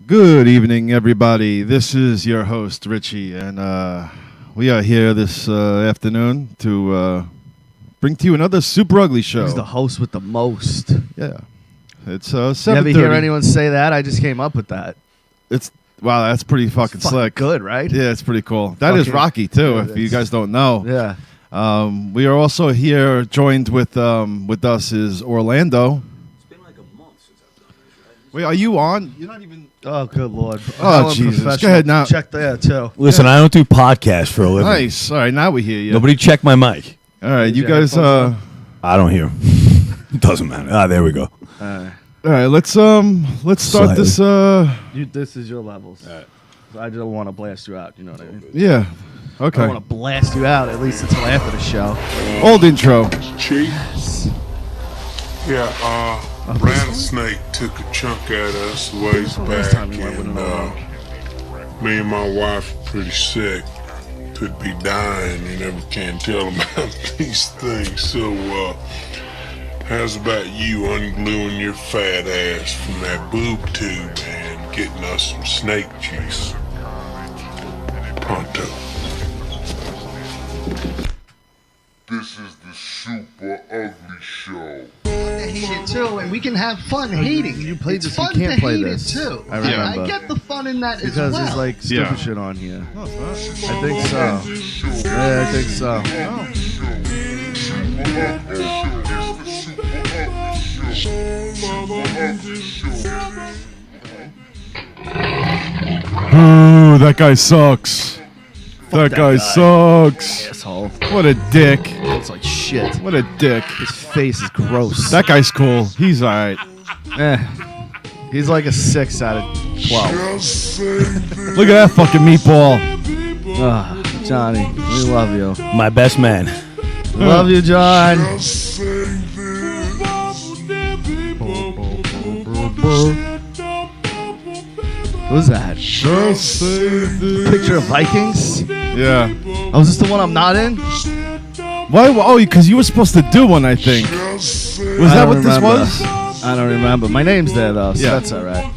Good evening, everybody. This is your host, Richie, and we are here this afternoon to bring to you another Super Ugly Show. He's the host with the most. Yeah. It's 7:30. You ever hear anyone say that? I just came up with that. Wow, that's pretty fucking slick. Good, right? Yeah, it's pretty cool. That is Rocky, too, if you guys don't know. Yeah. We are also here, joined with us is Orlando. It's been like a month since I've done this, right? Wait, are you on? You're not even... Oh, good Lord. Oh, Jesus. Go ahead now. Check there, too. Listen, I don't do podcasts for a living. Nice. All right, now we hear you. Nobody check my mic. All right, Did you your guys... headphones I don't hear. Doesn't matter. There we go. All right, let's start this. This is your levels. All right. I don't want to blast you out, you know what I mean? Yeah. I Okay. don't want to blast you out, at least until after the show. Old intro. Chief? Yeah, rattlesnake took a chunk out of us ways back, time we went and with me and my wife are pretty sick. Could be dying, you never can tell about these things. So, how's about you ungluing your fat ass from that boob tube and getting us some snake juice? Pronto. This is the Super Ugly Show. Hate it too, and we can have fun hating. You played It's this, you fun can't to play hate this. it too. I remember. I get the fun in that Because as well. there's like stupid Yeah. shit on here. No, it's not. I think so. Yeah, I think so. Ooh, that guy sucks. That guy sucks. Asshole. What a dick. It's like shit. What a dick. His face is gross. That guy's cool. He's all right. He's like a 6 out of 12. Look at that fucking meatball. Johnny, we love you. My best man. Love you, John. Who's that? Picture of Vikings? Yeah. Oh, is this the one I'm not in? Why? Oh, because you were supposed to do one, I think. Was that what this was? I don't remember. My name's there, though, so Yeah. that's all right.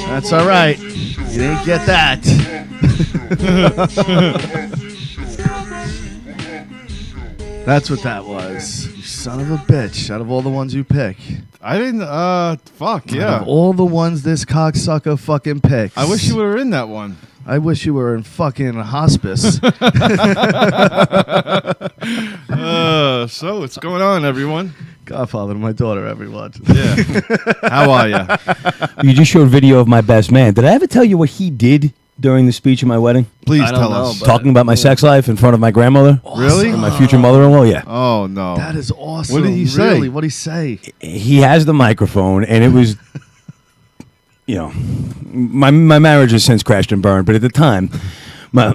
That's all right. You didn't get that. That's what that was. You son of a bitch. Out of all the ones you pick. I didn't. Fuck Out yeah. of all the ones this cocksucker fucking picks. I wish you were in that one. I wish you were in fucking hospice. So what's going on, everyone? Godfather to my daughter, everyone. Yeah. How are you? You just showed video of my best man. Did I ever tell you what he did during the speech of my wedding? Please I don't tell know, us. but- Talking about my sex life in front of my grandmother Really? and my future mother-in-law. Yeah. Oh no. That is awesome. What did he say? Really? What did he say? He has the microphone, and it was, my marriage has since crashed and burned, but at the time, my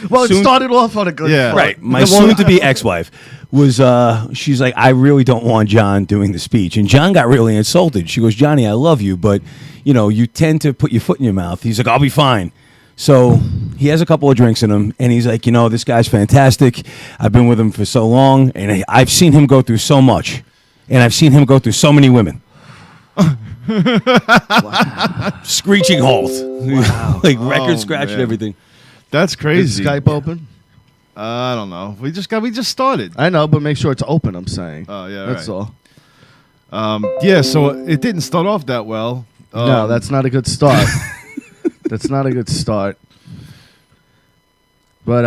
Well, it soon- started off on a good Yeah. foot. Right. My soon-to-be ex-wife was, she's like, I really don't want John doing the speech. And John got really insulted. She goes, Johnny, I love you, but, you tend to put your foot in your mouth. He's like, I'll be fine. So he has a couple of drinks in him, and he's like, this guy's fantastic. I've been with him for so long, and I've seen him go through so much. And I've seen him go through so many women. Screeching halt. Wow. Like record Oh, scratch man. and everything. That's Is crazy. Skype open? I don't know. We just started. I know, but make sure it's open, I'm saying. Oh yeah. That's right. all. Yeah. So it didn't start off that well. No, that's not a good start. That's not a good start. But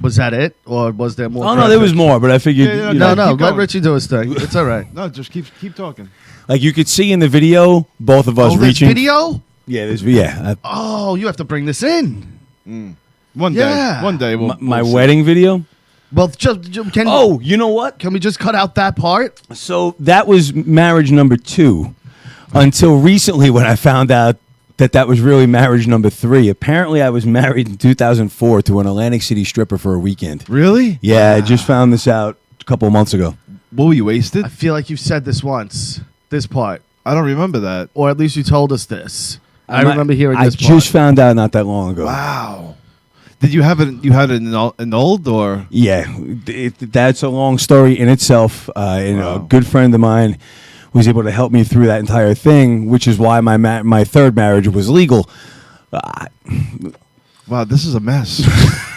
was that it, or was there more? Oh, no, there was more, but I figured, Yeah, you No, know, no. keep Let going. Richie do his thing. It's all right. No, just keep talking. like you could see in the video, both of us Oh, there's reaching. video? Yeah, yeah. Oh, you have to bring this in. One Yeah. day. One day. My we'll see. wedding video. Well, can Oh, you know what? can we just cut out that part? So that was marriage number 2 until recently when I found out that was really marriage number 3. Apparently, I was married in 2004 to an Atlantic City stripper for a weekend. Really? Yeah, I just found this out a couple of months ago. What were you wasted? I feel like you've said this once. This part, I don't remember that. or at least you told us this. I My- remember hearing I this just part. found out not that long ago. Wow. Did you have it? You had it annulled or? Yeah, that's a long story in itself. A Wow. good friend of mine was able to help me through that entire thing, which is why my third marriage was legal. Wow, this is a mess.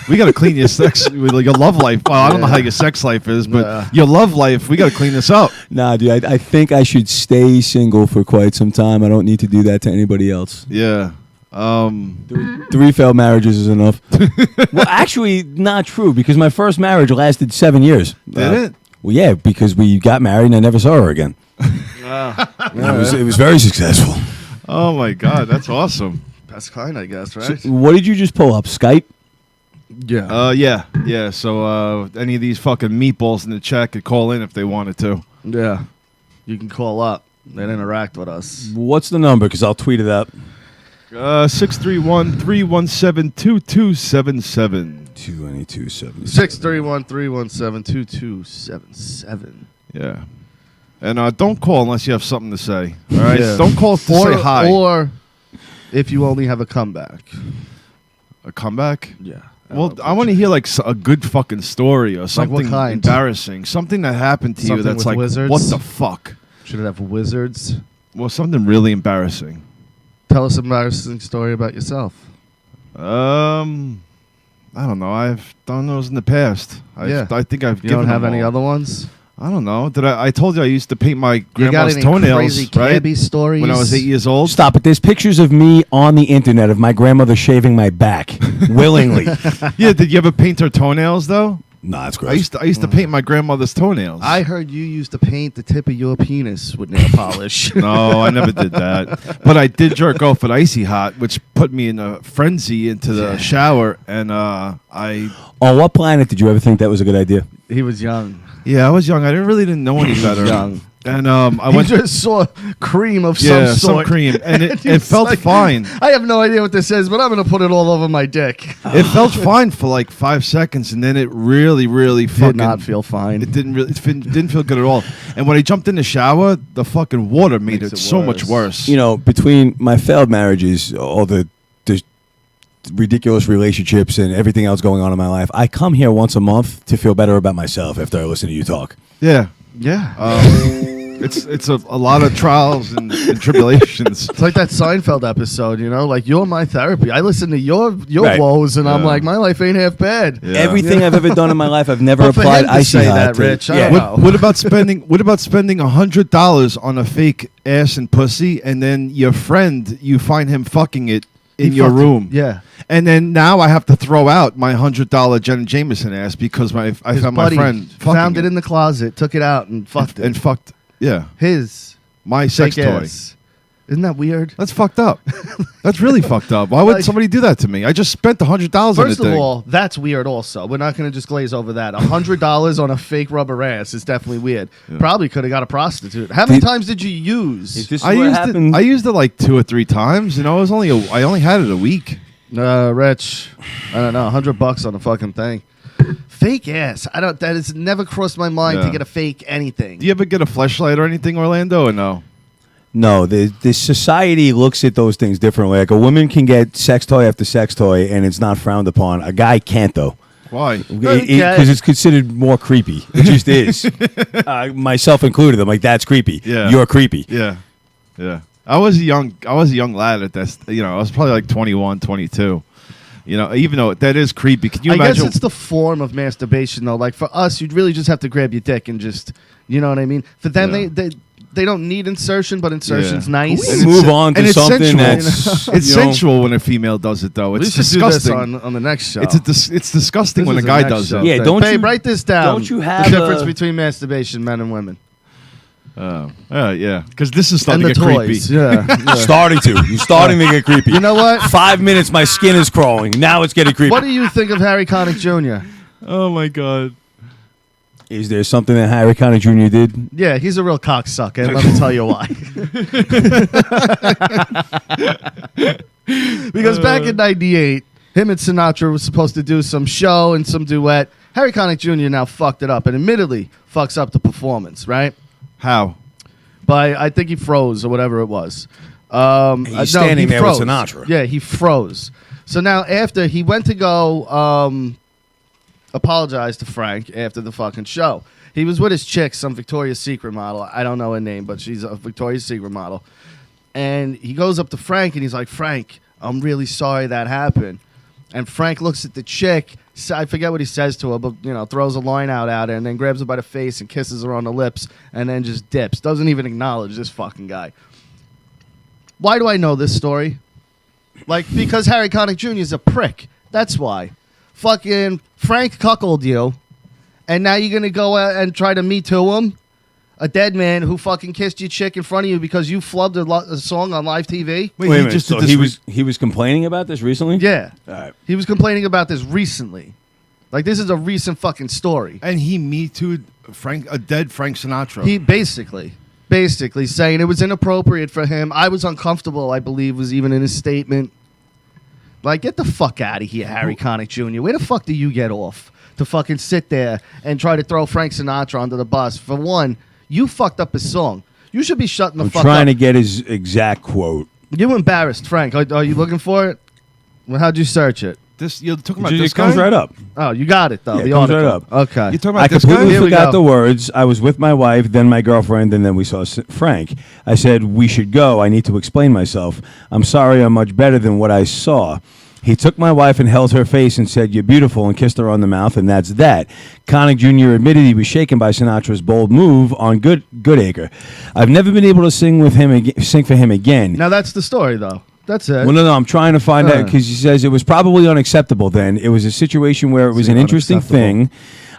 We got to clean your your love life. Well, I don't know how your sex life is, but your love life, we got to clean this up. Nah, dude, I think I should stay single for quite some time. I don't need to do that to anybody else. Yeah. 3 failed marriages is enough. Well, actually, not true, because my first marriage lasted 7 years. Did it? Well, yeah, because we got married and I never saw her again. It was very successful. Oh, my God. That's awesome. That's kind, I guess, right? So, what did you just pull up? Skype? Yeah. Yeah. So any of these fucking meatballs in the chat could call in if they wanted to. Yeah. You can call up and interact with us. What's the number? Because I'll tweet it up. 631-317-2277. 2277. 631-317-2277. Yeah. And don't call unless you have something to say. All right? Yeah. Don't call to say hi. Or if you only have a comeback. A comeback? Yeah. Well, I want to hear like a good fucking story or something what kind? embarrassing. Something that happened to you Something that's with like, wizards? what the fuck? Should it have wizards? Well, something really embarrassing. Tell us an embarrassing story about yourself. I don't know. I've done those in the past. I think I've You given don't have them any all. other ones? I don't know. I told you I used to paint my You got grandma's any toenails, crazy right? cabbie stories? When I was 8 years old. Stop it. There's pictures of me on the internet of my grandmother shaving my back willingly. Yeah, did you ever paint her toenails though? Nah, that's I gross. used to paint my grandmother's toenails. I heard you used to paint the tip of your penis with nail polish. No, I never did that. But I did jerk off at Icy Hot, which put me in a frenzy into the shower, and On what planet did you ever think that was a good idea? He was young. I was young. I really didn't know any better. Young. And I He went just saw cream of yeah, some some sort. cream, and He it was felt like, fine. I have no idea what this is, but I'm going to put it all over my dick. It felt fine for like 5 seconds, and then it really, really Did fucking not feel fine. It didn't feel good at all. And when I jumped in the shower, the fucking water made Makes it it so worse. much worse. You know, between my failed marriages, all the ridiculous relationships and everything else going on in my life, I come here once a month to feel better about myself after I listen to you talk. Yeah. Yeah. It's a lot of trials and tribulations. It's like that Seinfeld episode, you know? Like, you're my therapy. I listen to your Right. woes, and I'm Yeah. like, my life ain't half bad. Yeah. Everything I've ever done in my life, I've never But for applied him to icy say hot that, to- Rich, I yeah. don't know. What about spending $100 on a fake ass and pussy, and then your friend, you find him fucking it in He your fucked it. room? Yeah. And then now I have to throw out my $100 Jen Jameson ass because I His found my buddy friend found fucking it in the closet, took it out, and fucked it. and fucked. Yeah, His my sex fake toy. ass. Isn't that weird? That's fucked up. That's really fucked up. Why would Like- somebody do that to me? I just spent $100 on the First of thing. all, that's weird also. We're not going to just glaze over that. $100 on a fake rubber ass is definitely weird. Probably could have got a prostitute. How many times did you use? Is this I what used happened? it. I used it like 2 or 3 times. You know, it was I only had it a week. Rich, I don't know, $100 on a fucking thing. Fake ass. That has never crossed my mind to Yeah. get a fake anything. Do you ever get a fleshlight or anything, Orlando, or no? No, the society looks at those things differently. Like a woman can get sex toy after sex toy, and it's not frowned upon. A guy can't, though. Why? Because it's considered more creepy. It just is. Myself included. I'm like, that's creepy. Yeah. You're creepy. Yeah, yeah. I was a young lad at this. You know, I was probably like 21, 22. You know, even though that is creepy. Can you I imagine? guess it's the form of masturbation, though. Like for us, you'd really just have to grab your dick and just, you know what I mean? For them, Yeah. they don't need insertion, but insertion's Yeah. nice. We And move it's- on to and it's something sensual. that's It's you know, sensual when a female does it, though. We It's should do this disgusting. on the next show. It's disgusting This when a is the guy next does show it. Yeah, thing. don't Babe, you- write this down. don't you have the difference a- between masturbation, men and women? Yeah. Because this is And starting the to get toys. creepy. Yeah. starting to. You're starting to get creepy. You know what? 5 minutes, my skin is crawling. Now it's getting creepy. What do you think of Harry Connick Jr.? Oh my god. Is there something that Harry Connick Jr. did? Yeah, he's a real cocksucker, and let me tell you why. Because back in '98, him and Sinatra was supposed to do some show and some duet. Harry Connick Jr. now fucked it up, and admittedly fucks up the performance, right? How? But I think he froze or whatever it was. He's standing he there with froze. Sinatra. Yeah, he froze. So now after he went to go apologize to Frank after the fucking show. He was with his chick, some Victoria's Secret model. I don't know her name, but she's a Victoria's Secret model. And he goes up to Frank and he's like, Frank, I'm really sorry that happened. And Frank looks at the chick. I forget what he says to her, but, throws a line out at her and then grabs her by the face and kisses her on the lips and then just dips. Doesn't even acknowledge this fucking guy. Why do I know this story? Because Harry Connick Jr. is a prick. That's why. Fucking Frank cuckolded you, and now you're going to go out and try to Me Too him? A dead man who fucking kissed your chick in front of you because you flubbed a song on live TV? Wait a minute. So he was complaining about this recently? Yeah. All right. He was complaining about this recently. This is a recent fucking story. And he Me Too'd a dead Frank Sinatra. He basically saying it was inappropriate for him. I was uncomfortable, I believe, was even in his statement. Get the fuck out of here, Harry Connick Jr. Where the fuck do you get off to fucking sit there and try to throw Frank Sinatra under the bus? For one, you fucked up his song. You should be shutting the fuck up. I'm trying to get his exact quote. You embarrassed Frank. Are you looking for it? Well, how'd you search it? You're talking about this It comes guy? right up. Oh, you got it, though. Yeah, the it comes article. right up. Okay. You're talking I about this guy? completely Here we forgot go. the words. I was with my wife, then my girlfriend, and then we saw Frank. I said, we should go. I need to explain myself. I'm sorry I'm much better than what I saw. He took my wife and held her face and said, you're beautiful, and kissed her on the mouth, and that's that. Connick Jr. admitted he was shaken by Sinatra's bold move on Goodacre. I've never been able to sing for him again. Now, that's the story, though. That's it. Well, no, I'm trying to find out because he says it was probably unacceptable then. It was a situation where it was an interesting thing.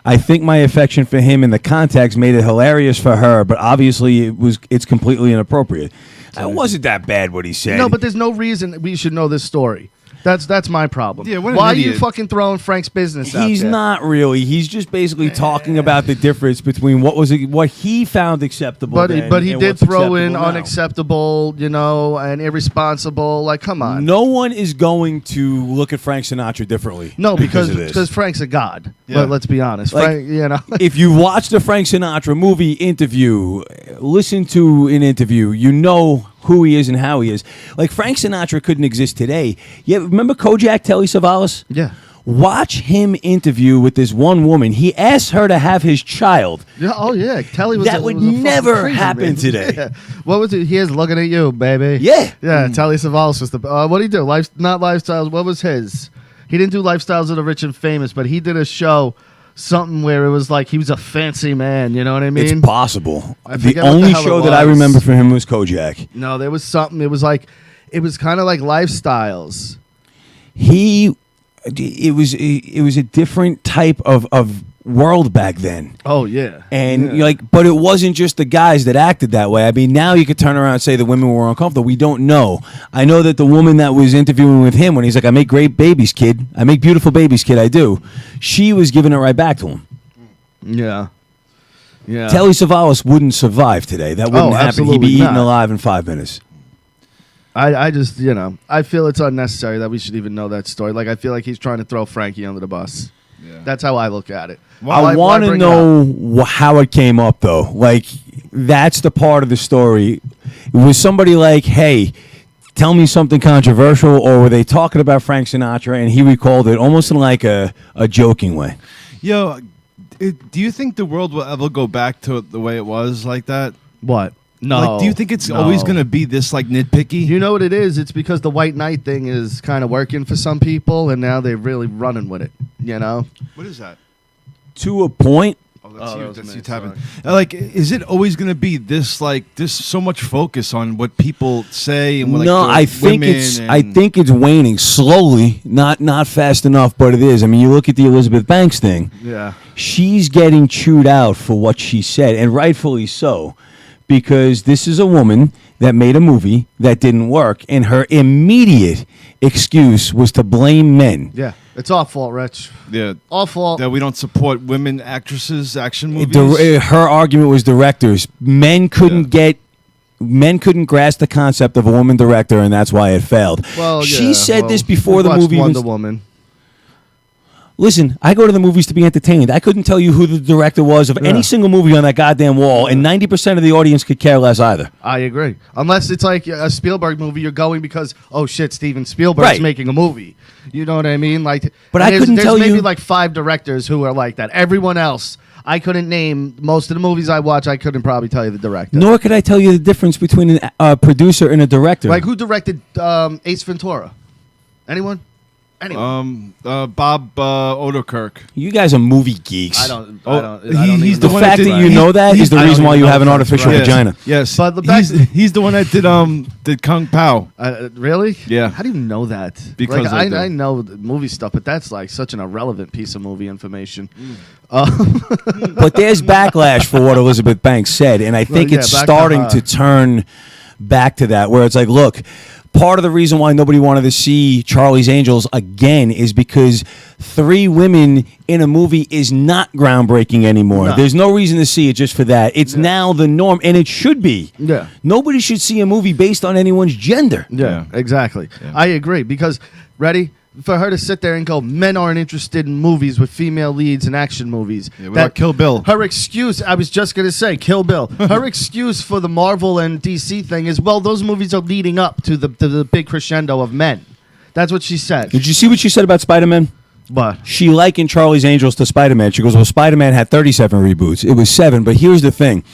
I think my affection for him in the context made it hilarious for her, but obviously it's completely inappropriate. It wasn't that bad what he said. No, but there's no reason we should know this story. That's my problem. Yeah, what an Why are you idiot. fucking throwing Frank's business out He's there? not really. He's just basically talking about the difference between what he found acceptable. But then he and did what's throw in acceptable now. unacceptable, and irresponsible. Come on. No one is going to look at Frank Sinatra differently. No, because of this. because Frank's a god. Yeah. Let's be honest. Like, Frank, If you watch the Frank Sinatra movie interview, listen to an interview, you know who he is and how he is. Like Frank Sinatra couldn't exist today. Yeah, remember Kojak, Telly Savalas? Yeah. Watch him interview with this one woman. He asked her to have his child. Yeah. Oh yeah. Telly was That a- would was a fucking never crazy happen man. today. Yeah. What was it? He is looking at you, baby. Yeah. Yeah. Telly Savalas was the. What did he do? Not lifestyles. What was his? He didn't do Lifestyles of the Rich and Famous, but he did a show. Something where it was like he was a fancy man, you know what I mean? It's possible. I The forget what the only hell it show that I was. remember from him was Kojak. No, there was something. It was kind of like Lifestyles. It was a different type of world back then. Oh yeah, And yeah. but it wasn't just the guys that acted that way. I mean, now you could turn around and say the women were uncomfortable. We don't know. I know that the woman that was interviewing with him when he's like, "I make great babies, kid. I make beautiful babies, kid. I do." She was giving it right back to him. yeah. Telly Savalas wouldn't survive today. That wouldn't happen. He'd absolutely be eaten not. alive in 5 minutes. I just I feel it's unnecessary that we should even know that story. I feel like he's trying to throw Frankie under the bus. Yeah. That's how I look at it. I want to know how it came up, though. That's the part of the story. Was somebody like, hey, tell me something controversial, or were they talking about Frank Sinatra and he recalled it almost in like a joking way? Yo, do you think the world will ever go back to the way it was like that? What? No. Do you think it's always going to be this nitpicky? You know what it is? It's because the white knight thing is kind of working for some people, and now they're really running with it. What is that? To a point. Oh, Oh, that's that you. was That's me, you tapping. Is it always going to be this? There's so much focus on what people say and what, No, the I think women it's and- I think it's waning slowly, not fast enough, but it is. I mean, you look at the Elizabeth Banks thing. Yeah. She's getting chewed out for what she said, and rightfully so, because this is a woman that made a movie that didn't work, and her immediate excuse was to blame men. Yeah. It's our fault, Rich. Yeah, Our fault. that we don't support women actresses action movies. Her argument was directors. Men couldn't grasp the concept of a woman director, and that's why it failed. Well, She yeah, said well, this before we the watched movie. Wonder Woman. Listen, I go to the movies to be entertained. I couldn't tell you who the director was of any single movie on that goddamn wall, and 90% of the audience could care less either. I agree. Unless it's like a Spielberg movie, you're going because, oh shit, Steven Spielberg's Right. making a movie. You know what I mean? But I couldn't tell there's you- maybe 5 directors who are like that. Everyone else, I couldn't name most of the movies I watch. I couldn't probably tell you the director. Nor could I tell you the difference between a producer and a director. Like who directed Ace Ventura? Anyone? Bob Odenkirk. You guys are movie geeks. I don't He's even the The one fact that that did- you know that is the I don't reason why even you know have an if that's artificial right. vagina. Yes. But the He's the one that did Kung Pao. Really? Yeah. How do you know that? Because like, I do. I know the movie stuff, but that's like such an irrelevant piece of movie information. But there's backlash for what Elizabeth Banks said, and I think yeah, it's back to starting her. to turn back to that, where it's like, look, part of the reason why nobody wanted to see Charlie's Angels again is because 3 women in a movie is not groundbreaking anymore. No. There's no reason to see it just for that. It's now the norm, and it should be. Yeah. Nobody should see a movie based on anyone's gender. Yeah, exactly. I agree because ready for her to sit there and go, men aren't interested in movies with female leads in action movies. Yeah, what about Kill Bill? Her excuse, I was just gonna say, Kill Bill. Her excuse for the Marvel and DC thing is, well, those movies are leading up to the big crescendo of men. That's what she said. Did you see what she said about Spider-Man? But She likened Charlie's Angels to Spider-Man. She goes, well, Spider-Man had 37 reboots. It was 7, but here's the thing.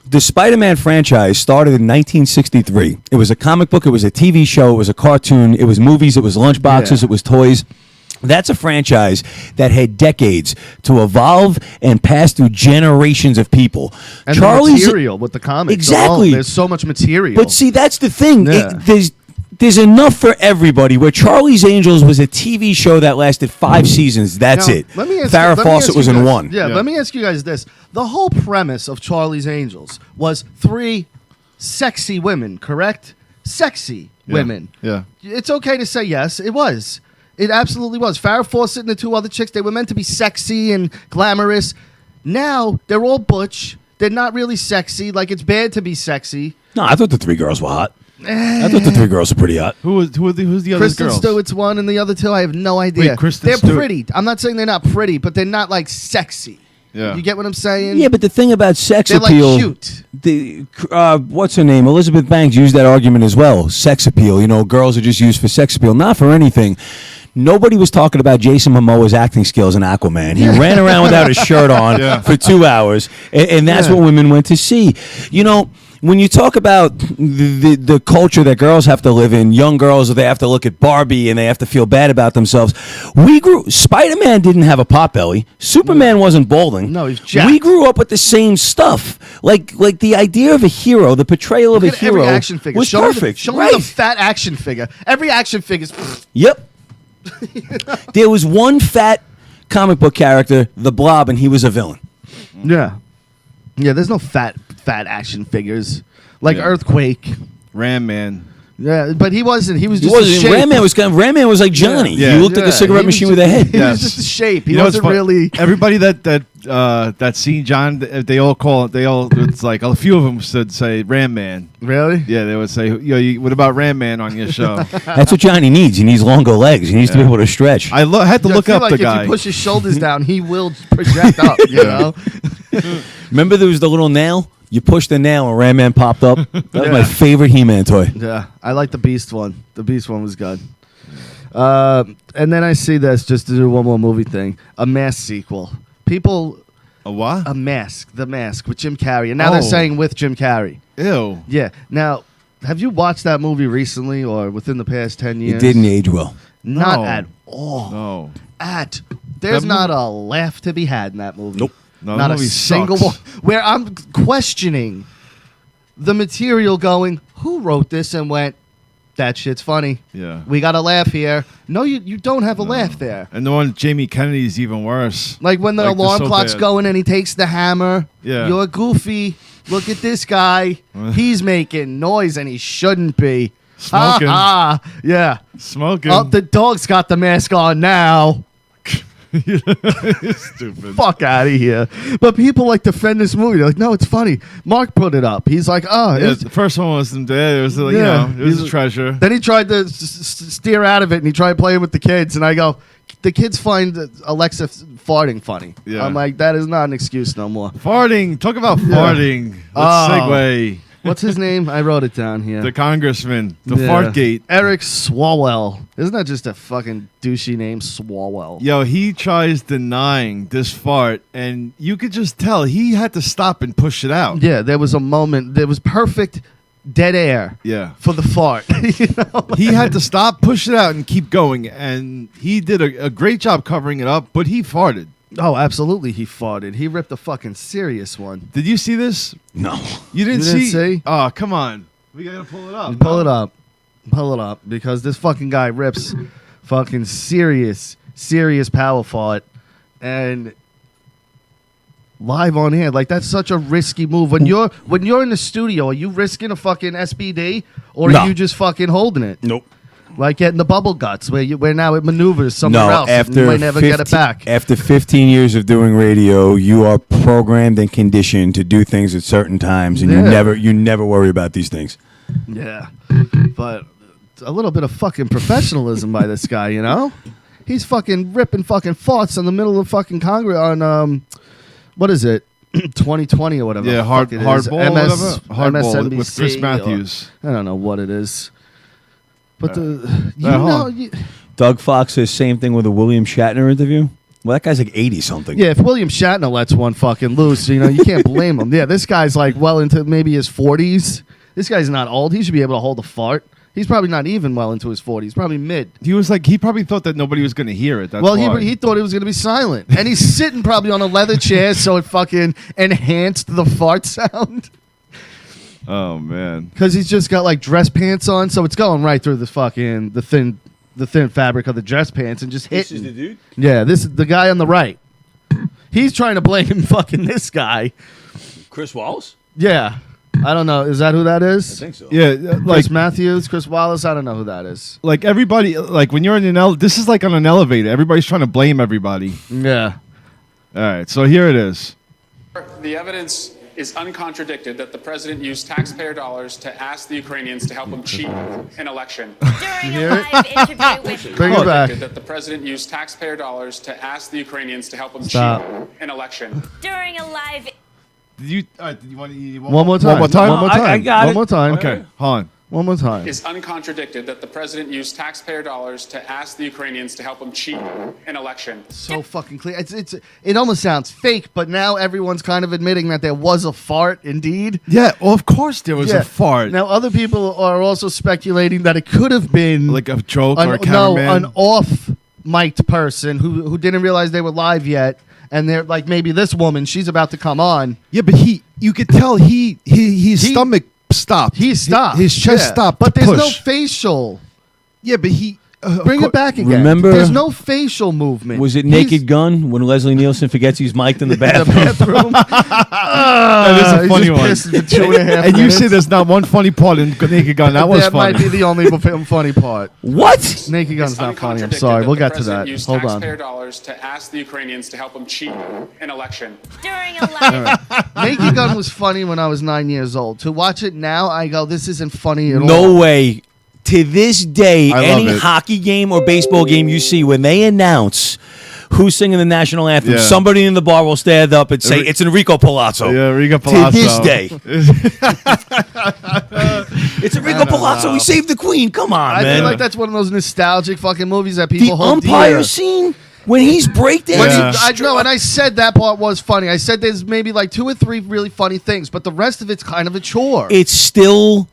The Spider-Man franchise started in 1963. It was a comic book, it was a TV show, it was a cartoon, it was movies, it was lunchboxes, Yeah. it was toys. That's a franchise that had decades to evolve and pass through generations of people. and the material with the comics. Exactly. alone, there's so much material. But see, that's the thing. Yeah. There's enough for everybody. Where Charlie's Angels was a TV show that lasted 5 seasons. That's Now, it. Let me ask Farrah let me Fawcett ask was you in guys- 1. Yeah, Yeah. let me ask you guys this. The whole premise of Charlie's Angels was 3 sexy women, correct? Sexy women. Yeah. It's okay to say yes, it was. It absolutely was. Farrah Fawcett and the 2 other chicks, they were meant to be sexy and glamorous. Now, they're all butch. They're not really sexy. Like, it's bad to be sexy. No, I thought the 3 girls were hot. I thought the 3 girls were pretty hot. Who's the other Kristen girls? Stewart's one, and the other 2, I have no idea. Wait, Kristen they're Stewart- pretty. I'm not saying they're not pretty, but they're not, like, sexy. Yeah. You get what I'm saying? Yeah, but the thing about sex They're, like, appeal, cute. What's her name? Elizabeth Banks used that argument as well. Sex appeal. You know, girls are just used for sex appeal, not for anything. Nobody was talking about Jason Momoa's acting skills in Aquaman. He ran around without his shirt on Yeah. for 2 hours, and that's what women went to see. You know, when you talk about the culture that girls have to live in, young girls, they have to look at Barbie and they have to feel bad about themselves. Spider-Man didn't have a pot belly. Superman wasn't balding. No, he's jacked. We grew up with the same stuff. Like the idea of a hero, the portrayal of Look a at hero every action figure. was Show perfect. Me right. the fat action figure. Every action figure's... Yep. There was one fat comic book character, the Blob, and he was a villain. Yeah. Yeah, there's no fat action figures. Like Yeah. Earthquake. Ram Man. Yeah, but he wasn't. He was He just a wasn't. shape. Ram Man was like Johnny. Yeah. He looked like Yeah, a cigarette he was machine just- with a head. He Yes. was just a shape. He You know what's wasn't fun- really... Everybody that seen John, they all call it. It's like a few of them should say Ram Man. Really? Yeah, they would say, what about Ram Man on your show? That's what Johnny needs. He needs longer legs. He needs to be able to stretch. I had to I look feel up like the if guy. you push his shoulders down, he will project up, you know? Remember there was the little nail? You pushed the nail and Ram Man popped up. That was my Yeah. favorite He-Man toy. Yeah, I like the Beast one. The Beast one was good. And then I see this, just to do one more movie thing, a Mask sequel. People, A what? The Mask with Jim Carrey. And now they're Oh. saying with Jim Carrey. Ew. Yeah. Now, have you watched that movie recently or within the past 10 years? It didn't age well. Not No. at all. No. There's That not a laugh to be had in that movie. Nope. No, Not that a movie single sucks. one. Where I'm questioning the material going, who wrote this and went, that shit's funny. Yeah. We got a laugh here. No, you don't have a laugh there. And the one with Jamie Kennedy is even worse. Like when the Like, they're alarm so clock's bad. going and he takes the hammer. Yeah. You're goofy. Look at this guy. He's making noise and he shouldn't be. Smoking. Ha ha. Yeah. Smoking. Oh, the dog's got the mask on now. Stupid. Fuck out of here. But people like defend this movie. They're like, no, it's funny. Mark put it up. He's like, oh. Yeah, it's- the first one wasn't there. It was like, Yeah. it was a He's- treasure. Then he tried to steer out of it and he tried playing with the kids. And I go, the kids find Alexa farting funny. Yeah. I'm like, that is not an excuse no more. Farting. Talk about farting. Let's Oh. segue. What's his name? I wrote it down here. The congressman, the Yeah. Fartgate. Eric Swalwell. Isn't that just a fucking douchey name, Swalwell? Yo, he tries denying this fart, and you could just tell he had to stop and push it out. Yeah, there was a moment. There was perfect dead air Yeah. for the fart. You know? He had to stop, push it out, and keep going. And he did a great job covering it up, but he farted. Oh, absolutely, he farted. He ripped a fucking serious one. Did you see this? No. You didn't You didn't see? see? Oh, come on. We got to pull it up. Pull it up. Pull it up. Because this fucking guy rips fucking serious power fart. And live on air. Like, that's such a risky move. When you're in the studio, are you risking a fucking SBD? Or No. are you just fucking holding it? Nope. Like getting the bubble guts where now it maneuvers somewhere No, else. And you might never get it back. After 15 years of doing radio, you are programmed and conditioned to do things at certain times, and Yeah. you never worry about these things. Yeah. But a little bit of fucking professionalism by this guy, you know? He's fucking ripping fucking farts in the middle of fucking Congress on, what is it? 2020 or whatever. Yeah, the fuck it is. hardball, whatever. Hardball with MSNBC Chris or- Matthews. I don't know what it is. But hold on. Doug Fox says same thing with a William Shatner interview. Well, that guy's like 80 something. yeah, if William Shatner lets one fucking loose, you know, you can't blame him. Yeah, this guy's like well into maybe his 40s. This guy's not old. He should be able to hold a fart. He's probably not even well into his 40s. Probably mid. He was like, he probably thought that nobody was going to hear it. That's Well, why. he thought it was going to be silent. And he's sitting probably on a leather chair, so it fucking enhanced the fart sound. Oh, man. Because he's just got like dress pants on, so it's going right through the fucking the thin fabric of the dress pants and just hitting. This is the dude? Yeah, this is the guy on the right. He's trying to blame fucking this guy. Chris Wallace? Yeah. I don't know. Is that who that is? I think so. Yeah, like Chris Matthews, Chris Wallace. I don't know who that is. like everybody, like when you're in this is like on an elevator. Everybody's trying to blame everybody. Yeah. All right, so here it is. The evidence is uncontradicted that the president used taxpayer dollars to ask the Ukrainians to help him cheat an election. During a live interview with Bring it back. That the president used taxpayer dollars to ask the Ukrainians to help him Stop. cheat an election. during a live Did you want to One more time. One more time. One more time. I got One it. more time. Okay, hold on. One more time. Is uncontradicted that the president used taxpayer dollars to ask the Ukrainians to help him cheat an election. So fucking clear. It almost sounds fake, but now everyone's kind of admitting that there was a fart indeed. Yeah, well, of course there was Yeah. a fart. Now other people are also speculating that it could have been like a joke or a no, cameraman. an off-mic'd person who didn't realize they were live yet, and they're like maybe this woman, she's about to come on. Yeah, but you could tell his stomach stopped. He stopped. His chest Yeah. stopped. But to there's no push. facial. Yeah, but he Bring it back again. Remember- There's no facial movement. Was it He's- Naked Gun when Leslie Nielsen forgets he's mic'd in the the bathroom? bathroom? That is a He's funny just one. pissed for 2.5 And you minutes. say there's not one funny part in Naked Gun. That was That funny. might be the only funny part. What? Naked Gun's It's not funny. I'm uncontradicted sorry. that We'll the get to president that. used Hold on. taxpayer dollars to ask the Ukrainians to help him cheat an election. during a live Naked Gun was funny when I was 9 years old. To watch it now, I go, this isn't funny at all. No way. To this day, I love any it. hockey game or baseball game you see, when they announce who's singing the national anthem, Yeah. somebody in the bar will stand up and say, Enri- it's Enrico Palazzo. Yeah, Riga To Palazzo. this day. It's Enrico Palazzo. He saved the queen. Come on, I man. feel like that's one of those nostalgic fucking movies that people the hold umpire dear. scene, when he's breakdancing. When Yeah. I know, and I said that part was funny. I said there's maybe like 2 or 3 really funny things, but the rest of it's kind of a chore. it still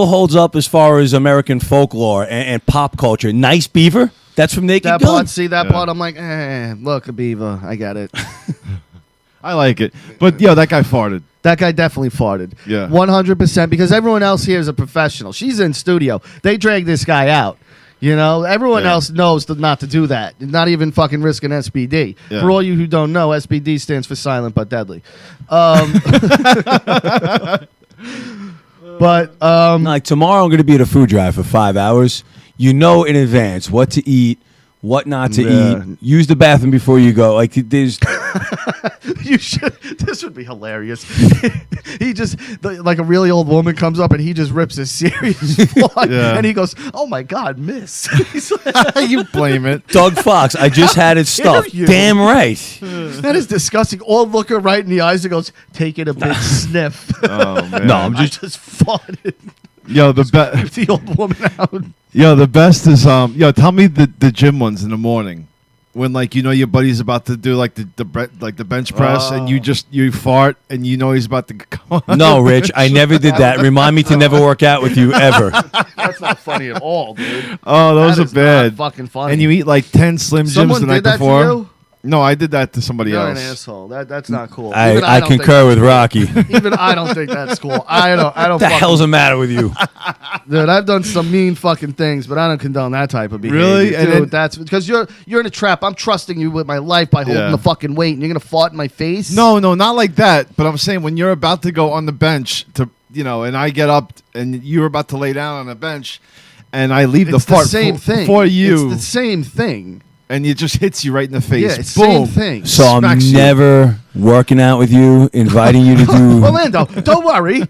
holds up as far as American folklore and pop culture. Nice Beaver. That's from Naked that Gun. part, see that Yeah. part, I'm like, look, a beaver. I get it. I like it. But, yeah, that guy farted. That guy definitely farted. Yeah. 100%, because everyone else here is a professional. She's in studio. They drag this guy out. You know, everyone Yeah. else knows not to do that. Not even fucking risk an SBD. Yeah. For all you who don't know, SBD stands for silent but deadly. But Like tomorrow, I'm going to be at a food drive for 5 hours. You know in advance what to eat, what not to Yeah. eat, use the bathroom before you go. Like there's You should. This would be hilarious. He just like a really old woman comes up and he just rips a serious fly, Yeah. and he goes, "Oh my God, miss." He's like, You blame it. Doug Fox. I just had it stuffed. you. Damn right. that is disgusting. All look her right in the eyes and goes, "Take it a big sniff." Oh man. No, I'm I just just farted. Yo, the best. The old woman out. Yo, the best is yo. Tell me the gym ones in the morning, when like your buddy's about to do like the bench press, and you fart, and he's about to come. on no, the Rich. bench. I never did that. Remind me to never work out with you ever. That's not funny at all, dude. Oh, those That are is bad. not fucking funny. And you eat like 10 Slim Jims Someone the night did that before. to you? No, I did that to somebody You're else. an asshole. That's not cool. I Even don't think concur that's with cool. Rocky. Even I don't think that's cool. I don't. What the fucking- hell's the matter with you? Dude, I've done some mean fucking things, but I don't condone that type of behavior. Really? And Dude, then- that's because you're in a trap. I'm trusting you with my life by holding Yeah. the fucking weight, and you're gonna fart in my face. No, not like that. But I'm saying when you're about to go on the bench to and I get up and you're about to lay down on the bench, and I leave it's the fart same thing for you, It's the same thing. and it just hits you right in the face. Yeah, it's the Boom. same thing. So I'm Smacks you. never working out with you, inviting you to do. Orlando, don't worry.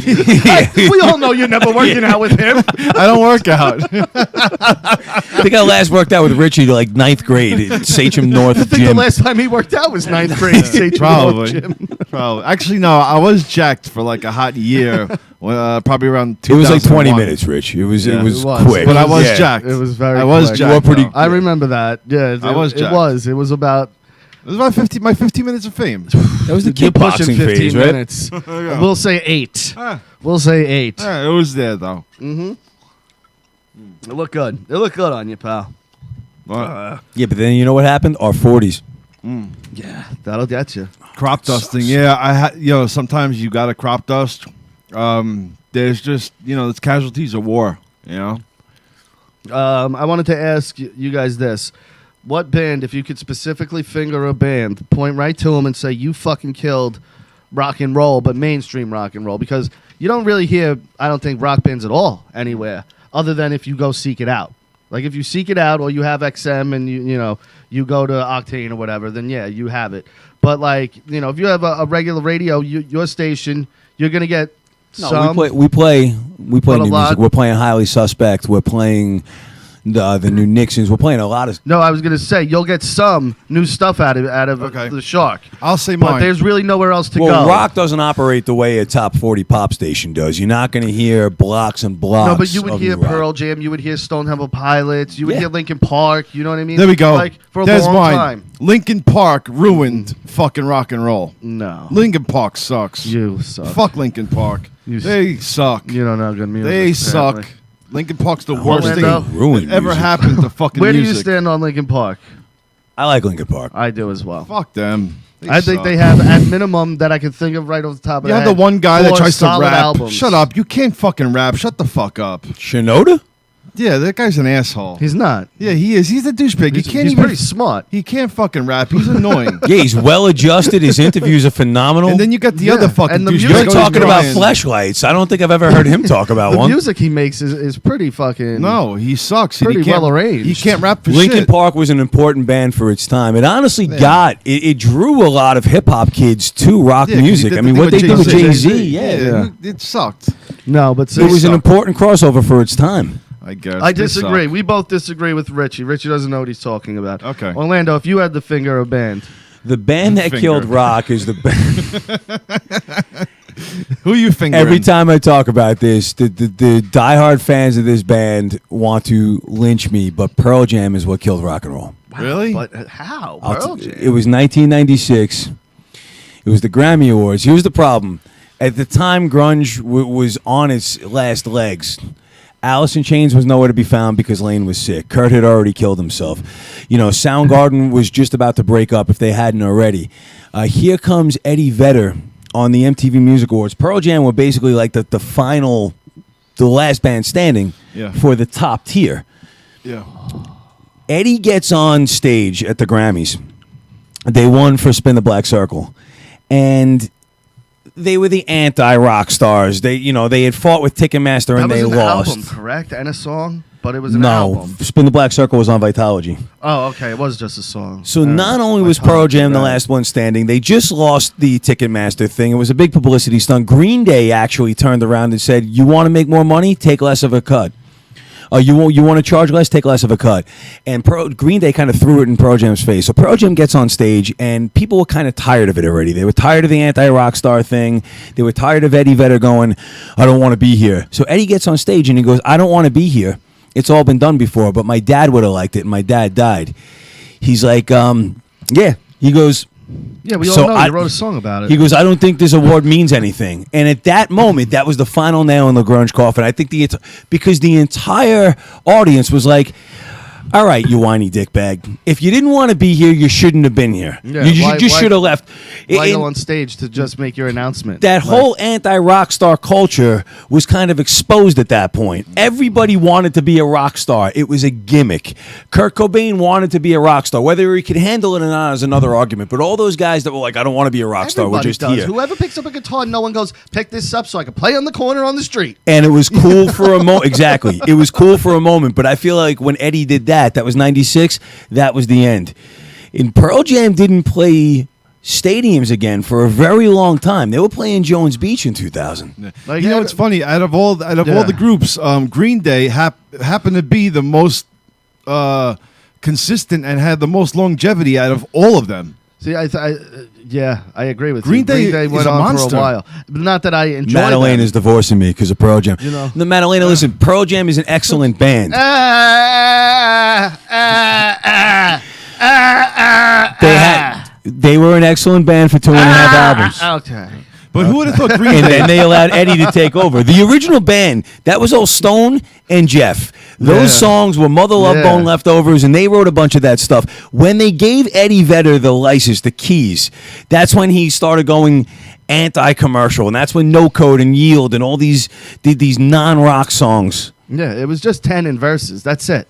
We all know you're never working out with him. I don't work out. I think I last worked out with Richie like 9th grade at Sachem North I think the Gym. last time he worked out was 9th grade. Sage Probably. Gym. Probably. Actually, no. I was jacked for like a hot year. Probably around. It was like 20 2001. minutes, Rich. It was Yeah. it was It was. quick. But I was Yeah. jacked. It was very I was quick. jacked. You were pretty- though. I remember that. Yeah, I was It jacked. was. It was about. It was about 50. My 15 minutes of fame. That was the You're pushing kickboxing 15 phase, right? minutes. We'll say 8. We'll say 8. Yeah, it was there though. It looked good. It looked good on you, pal. Yeah, but then you know what happened? Our 40s. Yeah, that'll get you. Crop dusting. Yeah, I had. Sometimes you got to crop dust. There's just it's casualties of war. I wanted to ask you guys this. What band, if you could specifically finger a band, point right to them and say, you fucking killed rock and roll, but mainstream rock and roll? Because you don't really hear, I don't think, rock bands at all anywhere, other than if you go seek it out. Like if you seek it out or you have XM and you go to Octane or whatever, then yeah, you have it. But like, if you have a regular radio, your station, you're going to get some. We play But new a music. lot- We're playing Highly Suspect. We're playing the new Nixons. We're playing a lot of. No, I was going to say, you'll get some new stuff out of Okay. the Shark. I'll say But mine. there's really nowhere else to Well, go. rock doesn't operate the way a top 40 pop station does. You're not going to hear blocks and blocks. No, but you would of hear new rock. Pearl Jam, you would hear Stone Temple Pilots, you would Yeah. hear Linkin Park. You know what I mean? There we go. Like for a There's long mine. time. Linkin Park ruined fucking rock and roll. No, Linkin Park sucks. you suck. Fuck Linkin Park. You They suck. You don't know good music. They suck. apparently. Linkin Park's the worst Orlando? thing Ruined that ever music. happened to fucking Where do you music. stand on Linkin Park? I like Linkin Park. I do as well. Fuck them. I think suck. they have, at minimum, that I can think of right off the top of You the have head, the one guy that 4 tries to solid rap. albums. Shut up. You can't fucking rap. Shut the fuck up. Shinoda? Yeah, that guy's an asshole. He's not. Yeah, he is. He's a douchebag. He's, He can't he's even. pretty smart. He can't fucking rap. He's annoying. Yeah, he's well adjusted. His interviews are phenomenal. And then you got the Yeah, other fucking and the douchebag. music You're goes talking about Brian. fleshlights. I don't think I've ever heard him talk about The one. music he makes is pretty fucking. No, he sucks. and Pretty he can't, well arranged. He can't rap for Linkin shit. Park was an important band for its time. It honestly it drew a lot of hip hop kids to rock Yeah, 'cause he music. did I the mean, thing what they did with Jay-Z. Jay-Z, yeah. It sucked. No, but It was an suck. important crossover for its time. I guess. I They disagree. suck. We both disagree with Richie. Richie doesn't know what he's talking about. Okay. Orlando, if you had the finger of a band, The band that Finger. killed rock is the band. Who you fingering? Every time I talk about this, the diehard fans of this band want to lynch me, but Pearl Jam is what killed rock and roll. Really? but how? I'll Pearl t- Jam. It was 1996. It was the Grammy Awards. Here's the problem. At the time, grunge was on its last legs. Alice in Chains was nowhere to be found because Lane was sick. Kurt had already killed himself. Soundgarden was just about to break up if they hadn't already. Here comes Eddie Vedder on the MTV Music Awards. Pearl Jam were basically like the final, the last band standing Yeah. for the top tier. Yeah. Eddie gets on stage at the Grammys. They won for Spin the Black Circle. And they were the anti-rock stars. They had fought with Ticketmaster that and was they an lost. album, correct? And a song. but it was an No, album. Spin the Black Circle was on Vitalogy. Oh, okay, it was just a song. So not only was Pearl Jam the last one standing, they just lost the Ticketmaster thing. It was a big publicity stunt. Green Day actually turned around and said, "You want to make more money? Take less of a cut. You want to charge less? Take less of a cut." And Green Day kind of threw it in Pearl Jam's face. So Pearl Jam gets on stage, and people were kind of tired of it already. They were tired of the anti-rock star thing. They were tired of Eddie Vedder going, "I don't want to be here." So Eddie gets on stage and he goes, "I don't want to be here. It's all been done before, but my dad would have liked it, and my dad died." He's like, yeah. He goes, Yeah, we all know you wrote a song about it. he goes, "I don't think this award means anything." And at that moment, that was the final nail in the grunge coffin. I think because the entire audience was like, "All right, you whiny dickbag. If you didn't want to be here, you shouldn't have been here. Yeah, You just should have left." Why And go on stage to just make your announcement? that whole anti-rock star culture was kind of exposed at that point. Everybody wanted to be a rock star. It was a gimmick. Kurt Cobain wanted to be a rock star. Whether he could handle it or not is another argument. But all those guys that were like, "I don't want to be a rock star," were Everybody just does. here. Whoever picks up a guitar, no one goes, "Pick this up so I can play on the corner on the street." And it was cool for a moment. Exactly. It was cool for a moment. But I feel like when Eddie did that was 96, that was the end. And Pearl Jam didn't play stadiums again for a very long time. They were playing Jones Beach in 2000. Like, You know, it's funny. Out of all the groups, Green Day happened to be the most consistent and had the most longevity out of all of them. See, I agree with Green you. Day Green Day is went a on monster. for a while. Not that I enjoy Madalena them. is divorcing me because of Pearl Jam. You know. The Madalena, listen, Pearl Jam is an excellent band. They were an excellent band for 2.5 albums. Okay. But who would have thought Green And Day? then they allowed Eddie to take over. The original band, that was all Stone and Jeff. Those Yeah. songs were Mother Love Yeah. Bone leftovers, and they wrote a bunch of that stuff. When they gave Eddie Vedder the license, the keys, that's when he started going anti-commercial, and that's when No Code and Yield and all these non-rock songs. Yeah, it was just 10 in verses. That's it.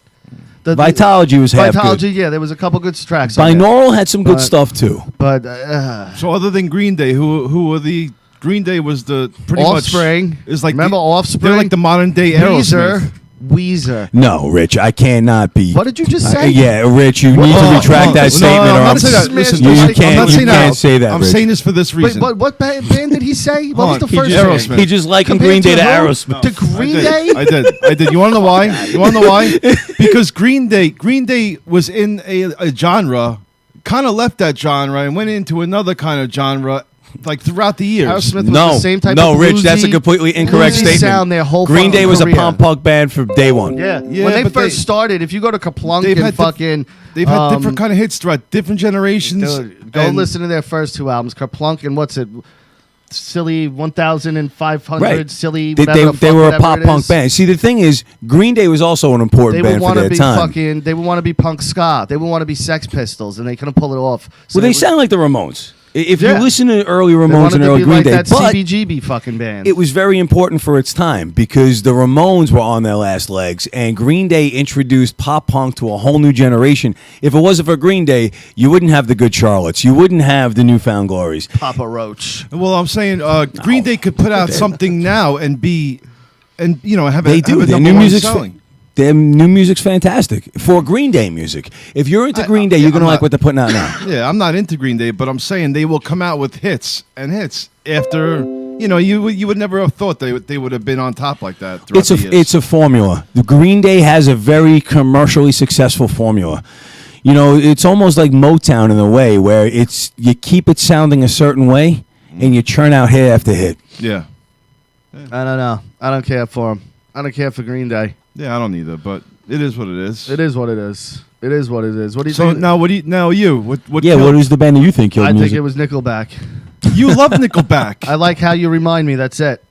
Vitalogy was half Vitalogy, good. yeah, there was a couple good tracks on there. Binaural had some good But- stuff too. But So other than Green Day, who were the Green Day was the pretty Offspring. much is like Remember Offspring? They're like the modern day Aerosmith. Weezer. No, Rich, I cannot be. What did you just say? Yeah, Rich, you need to retract that statement. I'm or not I'm- saying that. Listen, you I'm not can't saying that. say that. I'm Rich. saying this for this Wait, reason. what band did he say? What was the He first just- band? He just likened Compared Green Day to who? Aerosmith. To Green I Day? did. I did. You want to know why? You want to know why? Because Green Day was in a genre, kind of left that genre and went into another kind of genre, like throughout the years. Aerosmith was No, the same type no, of Rich, that's a bluesy- completely incorrect bluesy statement. sound their whole Green Day fucking was a career. pop punk band from day one. Yeah, Yeah, when they but first they- started, if you go to Kaplunk They've and had fucking... They've had different kind of hits throughout different generations. Dude, go and- listen to their first two albums, Kerplunk and what's it? Silly 1,500, Right. silly They, whatever. they were a pop punk band. See, the thing is, Green Day was also an important They would band for want their to be time. fucking. They would want to be punk ska. They would want to be Sex Pistols, and they couldn't pull it off. So Well, they would- sound like the Ramones. If Yeah. you listen to early They Ramones wanted and to early be Green like Day, that but CBGB fucking band. it was very important for its time because the Ramones were on their last legs, and Green Day introduced pop punk to a whole new generation. If it wasn't for Green Day, you wouldn't have the Good Charlottes, you wouldn't have the Newfound Glories. Papa Roach. Well, I'm saying Green Day could put out something now and be, and you know, have They it. do. Have Their number new one music's selling. their new music's fantastic for Green Day music. If you're into Green Day, you're gonna I'm like not- what they're putting out now. Yeah, I'm not into Green Day, but I'm saying they will come out with hits and hits after. You know, you would never have thought they would have been on top like that. Throughout the years. It's a formula. The Green Day has a very commercially successful formula. You know, it's almost like Motown in a way where it's you keep it sounding a certain way and you churn out hit after hit. Yeah, I don't know. I don't care for them. I don't care for Green Day. yeah, I don't either, but it is what it is. It is what it is. It is what it is. What do you So think? now, what Yeah, killed- what is the band that you think killed I music? think it was Nickelback. You love Nickelback. I like how you remind me. That's it.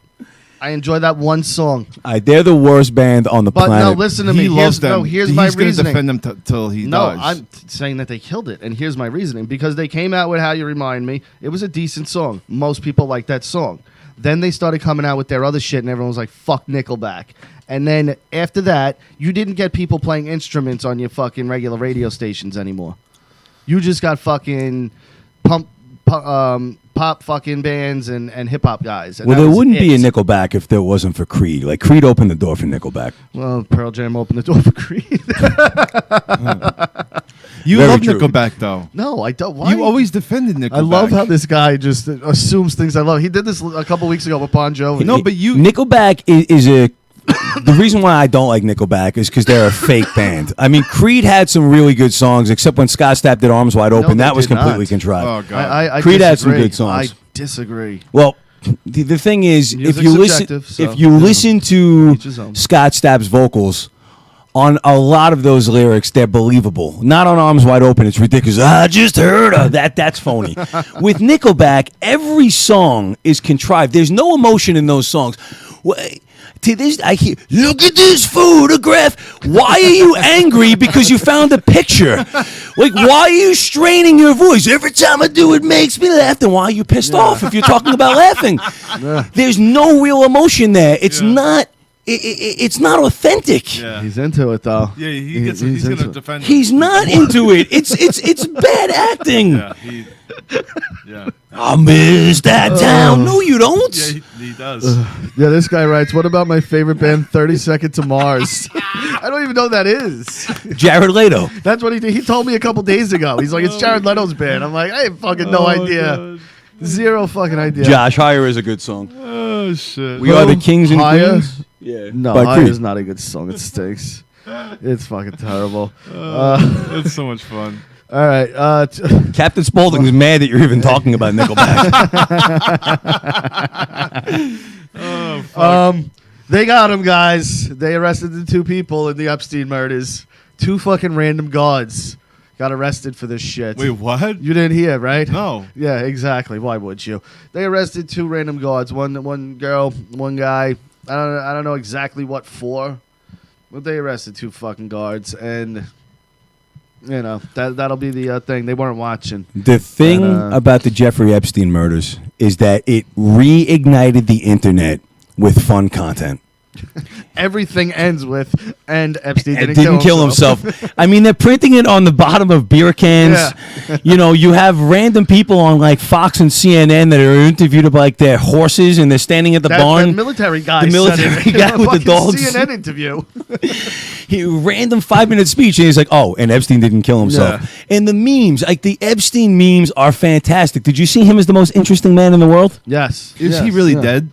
I enjoy that one song. They're the worst band on the But planet. no, listen to He me. loves them. No, here's He's my gonna reasoning. defend them till he No, dies. I'm saying that they killed it, and here's my reasoning. Because they came out with How You Remind Me. It was a decent song. Most people like that song. Then they started coming out with their other shit, and everyone was like, fuck Nickelback. And then after that, you didn't get people playing instruments on your fucking pop fucking bands and hip hop guys. And Well, that there was wouldn't be a it. Nickelback if there wasn't for Creed. Like Creed opened the door for Nickelback. Well, Pearl Jam opened the door for Creed. You Very love true. Nickelback, though. No, I don't. Why? You always defended Nickelback. I love how this guy just assumes things I love. He did this a couple weeks ago with Bon Jovi. No, but you. Nickelback is a. The reason why I don't like Nickelback is because they're a fake band. I mean, Creed had some really good songs, except when Scott Stapp did Arms Wide Open. they that was did completely not. contrived. Oh God. I Creed had some disagree. good songs. I disagree. Well, the thing is, Music's if you listen, subjective, so, if you you know, listen to each his own. Scott Stapp's vocals on a lot of those lyrics, they're believable. Not on Arms Wide Open, it's ridiculous. I just heard her. That's phony. With Nickelback, every song is contrived. There's no emotion in those songs. To this, I hear, look at this photograph. Why are you angry because you found a picture? Like, why are you straining your voice? Every time I do it makes me laugh. Then why are you pissed off if you're talking about laughing? There's no real emotion there. It's not. It's not authentic. Yeah. He's into it though. Yeah, he's going into to it. defend. He's not into it. It's bad acting. Yeah, yeah. I miss that town. No, you don't. Yeah, he does. Yeah, this guy writes, what about my favorite band, 30 Second to Mars? I don't even know what that is. Jared Leto. That's what he did. He told me a couple days ago. He's like, it's Jared Leto's band. I'm like, I have fucking no idea. God. Zero fucking idea. Josh, Higher is a good song. Oh shit. We are the kings and Higher? queens. Yeah. No, By Higher Creed. is not a good song. It stinks. It's fucking terrible. It's so much fun. All right. Captain Spaulding's mad that you're even talking about Nickelback. Oh fuck. They got him, guys. They arrested the two people in the Epstein murders. Two fucking random guards got arrested for this shit. Wait, what? You didn't hear, right? No. Yeah, exactly. Why would you? They arrested two random guards. One girl, one guy. I don't know exactly what for, but they arrested two fucking guards, and you know that'll be the thing. They weren't watching. The thing And, about the Jeffrey Epstein murders is that it reignited the internet with fun content. Everything ends with, and Epstein And didn't didn't kill himself. I mean, they're printing it on the bottom of beer cans. Yeah. You know, you have random people on like Fox and CNN that are interviewed about like their horses, and they're standing at the barn. That military guy. The military said it in guy a with the fucking dogs. CNN interview. He random 5-minute speech, and he's like, "Oh, and Epstein didn't kill himself." Yeah. And the memes, like the Epstein memes, are fantastic. Did you see him as the most interesting man in the world? Yes. Is he Yes, really yeah. dead?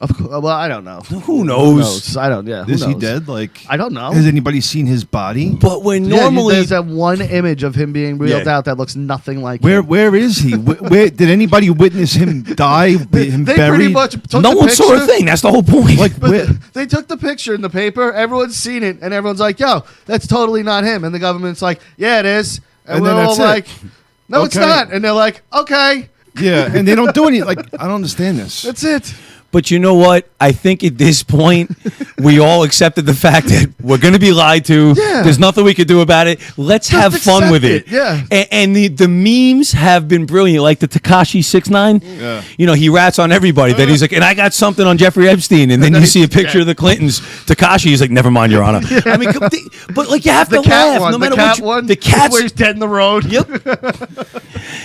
Of course. Well, I don't know. Who knows? I don't. Yeah. Who Is he knows? dead? Like, I don't know. has anybody seen his body? But when Yeah, normally, there's that one image of him being wheeled Yeah. out that looks nothing like Where him. where is he? Where did anybody witness him die? Him They buried? pretty much took no the one picture, saw a thing. That's the whole point. Like But where? they took the picture in the paper. Everyone's seen it, and everyone's like, "Yo, that's totally not him." And the government's like, "Yeah, it is." And, And we're then all that's it. like, "No, it's Okay. not." And they're like, "Okay, Yeah, and they don't do any. Like, I don't understand this. that's it." But you know what? I think at this point, we all accepted the fact that we're going to be lied to. Yeah. There's nothing we can do about it. Let's Just have fun accept with it. it, yeah. And the memes have been brilliant. Like the Tekashi 6ix9ine. Yeah. You know, he rats on everybody. That he's like, and I got something on Jeffrey Epstein. And then you see a picture of the Clintons. Tekashi is like, never mind, Your Honor. I mean, but like you have The to cat laugh one, no matter the cat what. one, The cat's. where he's dead in the road. Yep.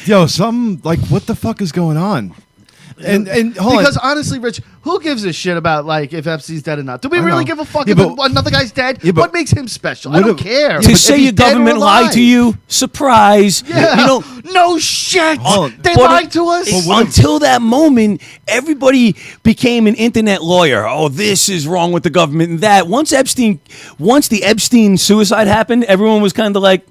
Yo, some like what the fuck is going on? And hold Because on. honestly, Rich, who gives a shit about like if Epstein's dead or not? Do we I really know. give a fuck Yeah, if but- another guy's dead? Yeah, but- What makes him special? I What don't if- care. To If say he's your dead or government lied to alive. you, surprise. Yeah. You know, no shit. Hold on. They But lied to us. Until that moment, everybody became an internet lawyer. Oh, this is wrong with the government and that. Once the Epstein suicide happened, everyone was kind of like,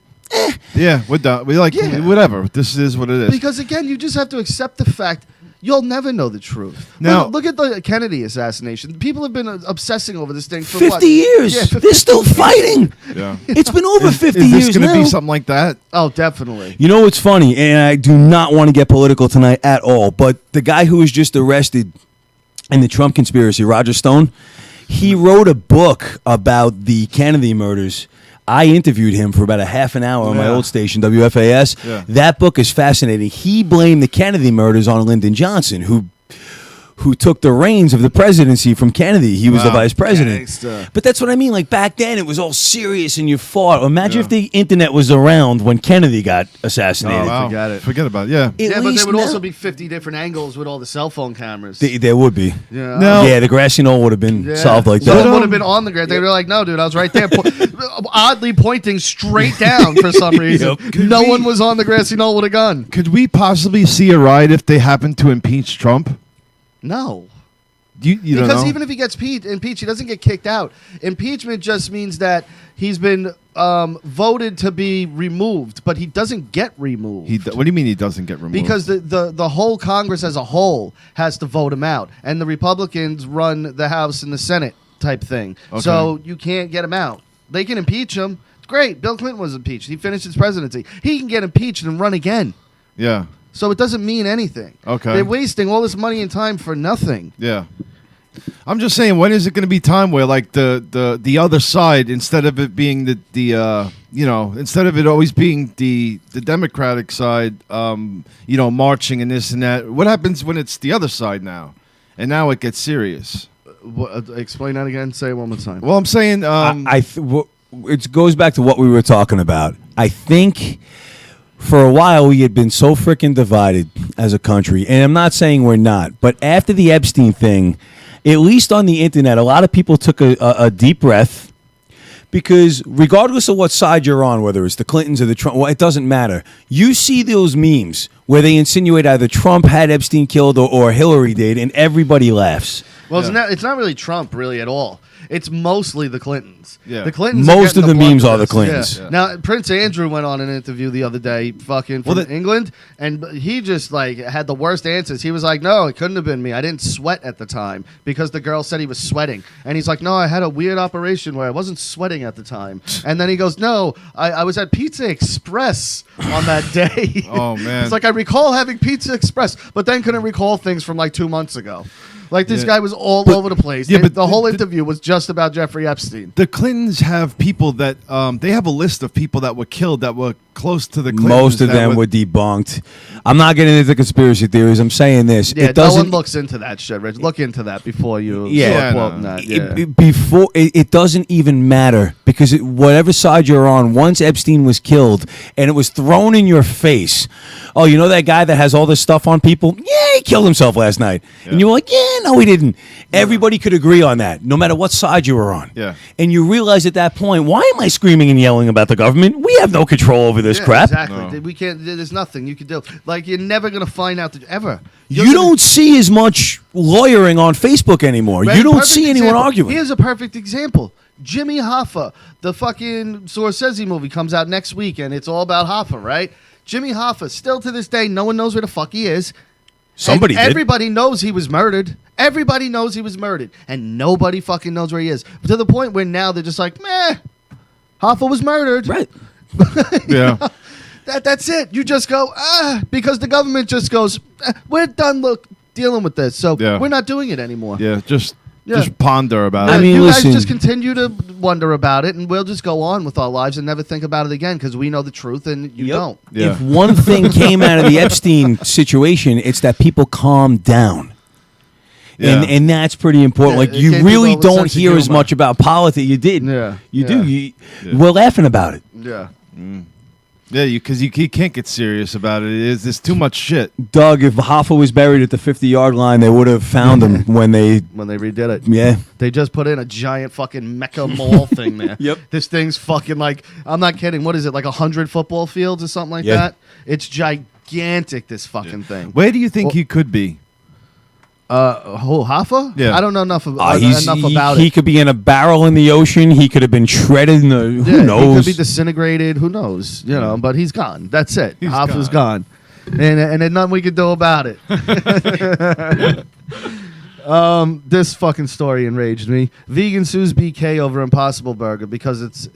Yeah, we're done. We like Yeah. whatever. This is what it is. Because again, you just have to accept the fact you'll never know the truth. Now- look at the Kennedy assassination. People have been obsessing over this thing for 50 what? years. Yeah, They're still fighting. yeah. It's been over 50 is years this going to now. be something like that? Oh, definitely. You know what's funny, and I do not want to get political tonight at all, but the guy who was just arrested in the Trump conspiracy, Roger Stone, he wrote a book about the Kennedy murders. I interviewed him for about a half an hour on my Yeah. old station, WFAS. Yeah. That book is fascinating. He blamed the Kennedy murders on Lyndon Johnson, who who took the reins of the presidency from Kennedy. He was the Wow. vice president. Gangster. But that's what I mean. Like back then, it was all serious and you fought. Imagine if the internet was around when Kennedy got assassinated. Wow. Forget it. Forget about it. Yeah. At Yeah, but least there would now- also be 50 different angles with all the cell phone cameras. There would be. Yeah. No. Yeah, the grassy knoll would have been solved like Someone that. would have been on the ground. They were like, "No, dude, I was right there," oddly pointing straight down for some reason. No one was on the grassy knoll with a gun. Could we possibly see a riot if they happen to impeach Trump? No. You don't Because know? even if he gets impeached, he doesn't get kicked out. Impeachment just means that he's been voted to be removed, but he doesn't get removed. What do you mean he doesn't get removed? Because the whole Congress as a whole has to vote him out, and the Republicans run the House and the Senate type thing. Okay. So you can't get him out. They can impeach him. It's great. Bill Clinton was impeached. He finished his presidency. He can get impeached and run again. Yeah. So it doesn't mean anything. Okay. They're wasting all this money and time for nothing. Yeah. I'm just saying, when is it going to be time where, like, the other side, instead of it being instead of it always being the Democratic side, marching and this and that, what happens when it's the other side now? And now it gets serious. Explain that again. Say it one more time. Well, I'm saying, It goes back to what we were talking about. I think for a while we had been so freaking divided as a country, and I'm not saying we're not, but after the Epstein thing, at least on the internet, a lot of people took a deep breath, because regardless of what side you're on, whether it's the Clintons or the Trump, well, it doesn't matter. You see those memes where they insinuate either Trump had Epstein killed or Hillary did, and everybody laughs. Well, it's not really Trump really at all. It's mostly the Clintons. Yeah. The Clintons. Most of the blunt memes for are the this. Clintons. Yeah. Now, Prince Andrew went on an interview the other day, fucking from England, and he just like had the worst answers. He was like, "No, it couldn't have been me. I didn't sweat at the time because the girl said he was sweating." And he's like, "No, I had a weird operation where I wasn't sweating at the time." And then he goes, "No, I was at Pizza Express on that day." Oh, man. It's like I recall having Pizza Express, but then couldn't recall things from like 2 months ago. Like this guy was all over the place. Yeah, but the whole interview was just about Jeffrey Epstein. the Clintons have people that they have a list of people that were killed that were close to the Clintons. Most of that them were debunked. I'm not getting into conspiracy theories. I'm saying this. Yeah, it no doesn't. one looks into that shit, Rich. Look into that before you Yeah, start quoting that. Yeah. It doesn't even matter, because whatever side you're on, once Epstein was killed and it was thrown in your face, oh, you know that guy that has all this stuff on people? Yeah, he killed himself last night. And you were like, yeah, no, he didn't. Everybody could agree on that, no matter what side you were on. Yeah. And you realize at that point, why am I screaming and yelling about the government? We have no control over this Yeah, crap. Exactly. We can't. There's nothing you can do. Like you're never gonna find out ever. You don't see as much lawyering on Facebook anymore. You don't see anyone arguing. Here's a perfect example. Jimmy Hoffa, the fucking Scorsese movie comes out next week, and it's all about Hoffa, right? Jimmy Hoffa, still to this day, no one knows where the fuck he is. Somebody did. Everybody knows he was murdered. Everybody knows he was murdered, and nobody fucking knows where he is. To the point where now they're just like, meh, Hoffa was murdered. Right. Yeah. That's it. You just go, because the government just goes, we're done dealing with this, so we're not doing it anymore. Yeah, just Yeah. ponder about I it. mean, you listen. guys just continue to wonder about it, and we'll just go on with our lives and never think about it again because we know the truth and you don't. Yeah. If one thing came out of the Epstein situation, it's that people calmed down. Yeah. And that's pretty important. Yeah, like it you gave really people a don't sense of hear as humor. much about politics. You did. Yeah. You Yeah. do. We're laughing about it. Yeah. Yeah, because you can't get serious about it. There's too much shit. Doug, if Hoffa was buried at the 50-yard line, they would have found him when they. When they redid it. Yeah. They just put in a giant fucking Mecca Mall thing there. Yep. This thing's fucking like, I'm not kidding. What is it, like 100 football fields or something like Yeah. that? It's gigantic, this fucking thing. Where do you think he could be? Hoffa? Yeah. I don't know enough, about He it. could be in a barrel in the ocean. He could have been shredded in the. Yeah, Who he knows? could be disintegrated. Who knows? You know, but he's gone. That's it. He's Hoffa's gone. And there's nothing we can do about it. This fucking story enraged me. Vegan sues BK over Impossible Burger because it's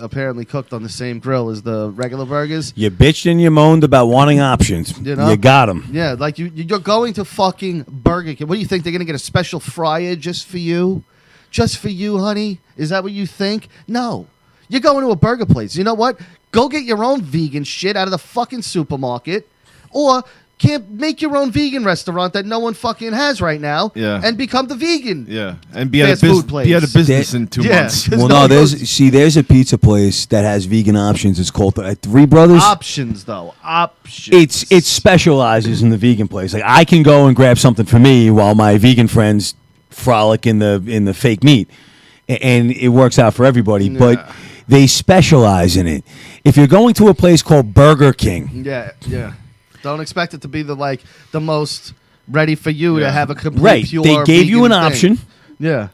apparently cooked on the same grill as the regular burgers. You bitched and you moaned about wanting options. You know? You got them. Yeah, like you're going to fucking Burger King. What do you think? They're going to get a special fryer just for you? Just for you, honey? Is that what you think? No. You're going to a burger place. You know what? Go get your own vegan shit out of the fucking supermarket. Or Can't make your own vegan restaurant that no one fucking has right now. Yeah. And become the vegan. Yeah, and be at Fast a food place. be at a business in 2 months. There's Well, no no, goes- there's a pizza place that has vegan options. It's called Three Brothers. options though. Options. It specializes in the vegan place. Like I can go and grab something for me while my vegan friends frolic in the fake meat, and it works out for everybody. But they specialize in it. If you're going to a place called Burger King, Yeah. Don't expect it to be the most ready for you to have a complete right? pure They gave you an vegan thing. option. Yeah.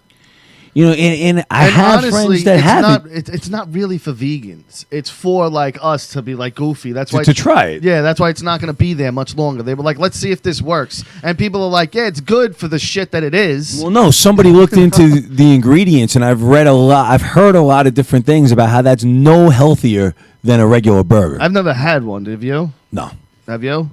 You know, and I And have honestly, friends that it's have not, it. It's not really for vegans. It's for like us to be like goofy. That's why To try it. Yeah, that's why it's not going to be there much longer. They were like, let's see if this works, and people are like, yeah, it's good for the shit that it is. Well, no, somebody looked into the ingredients, and I've heard a lot of different things about how that's no healthier than a regular burger. I've never had one. Have you? No. Have you?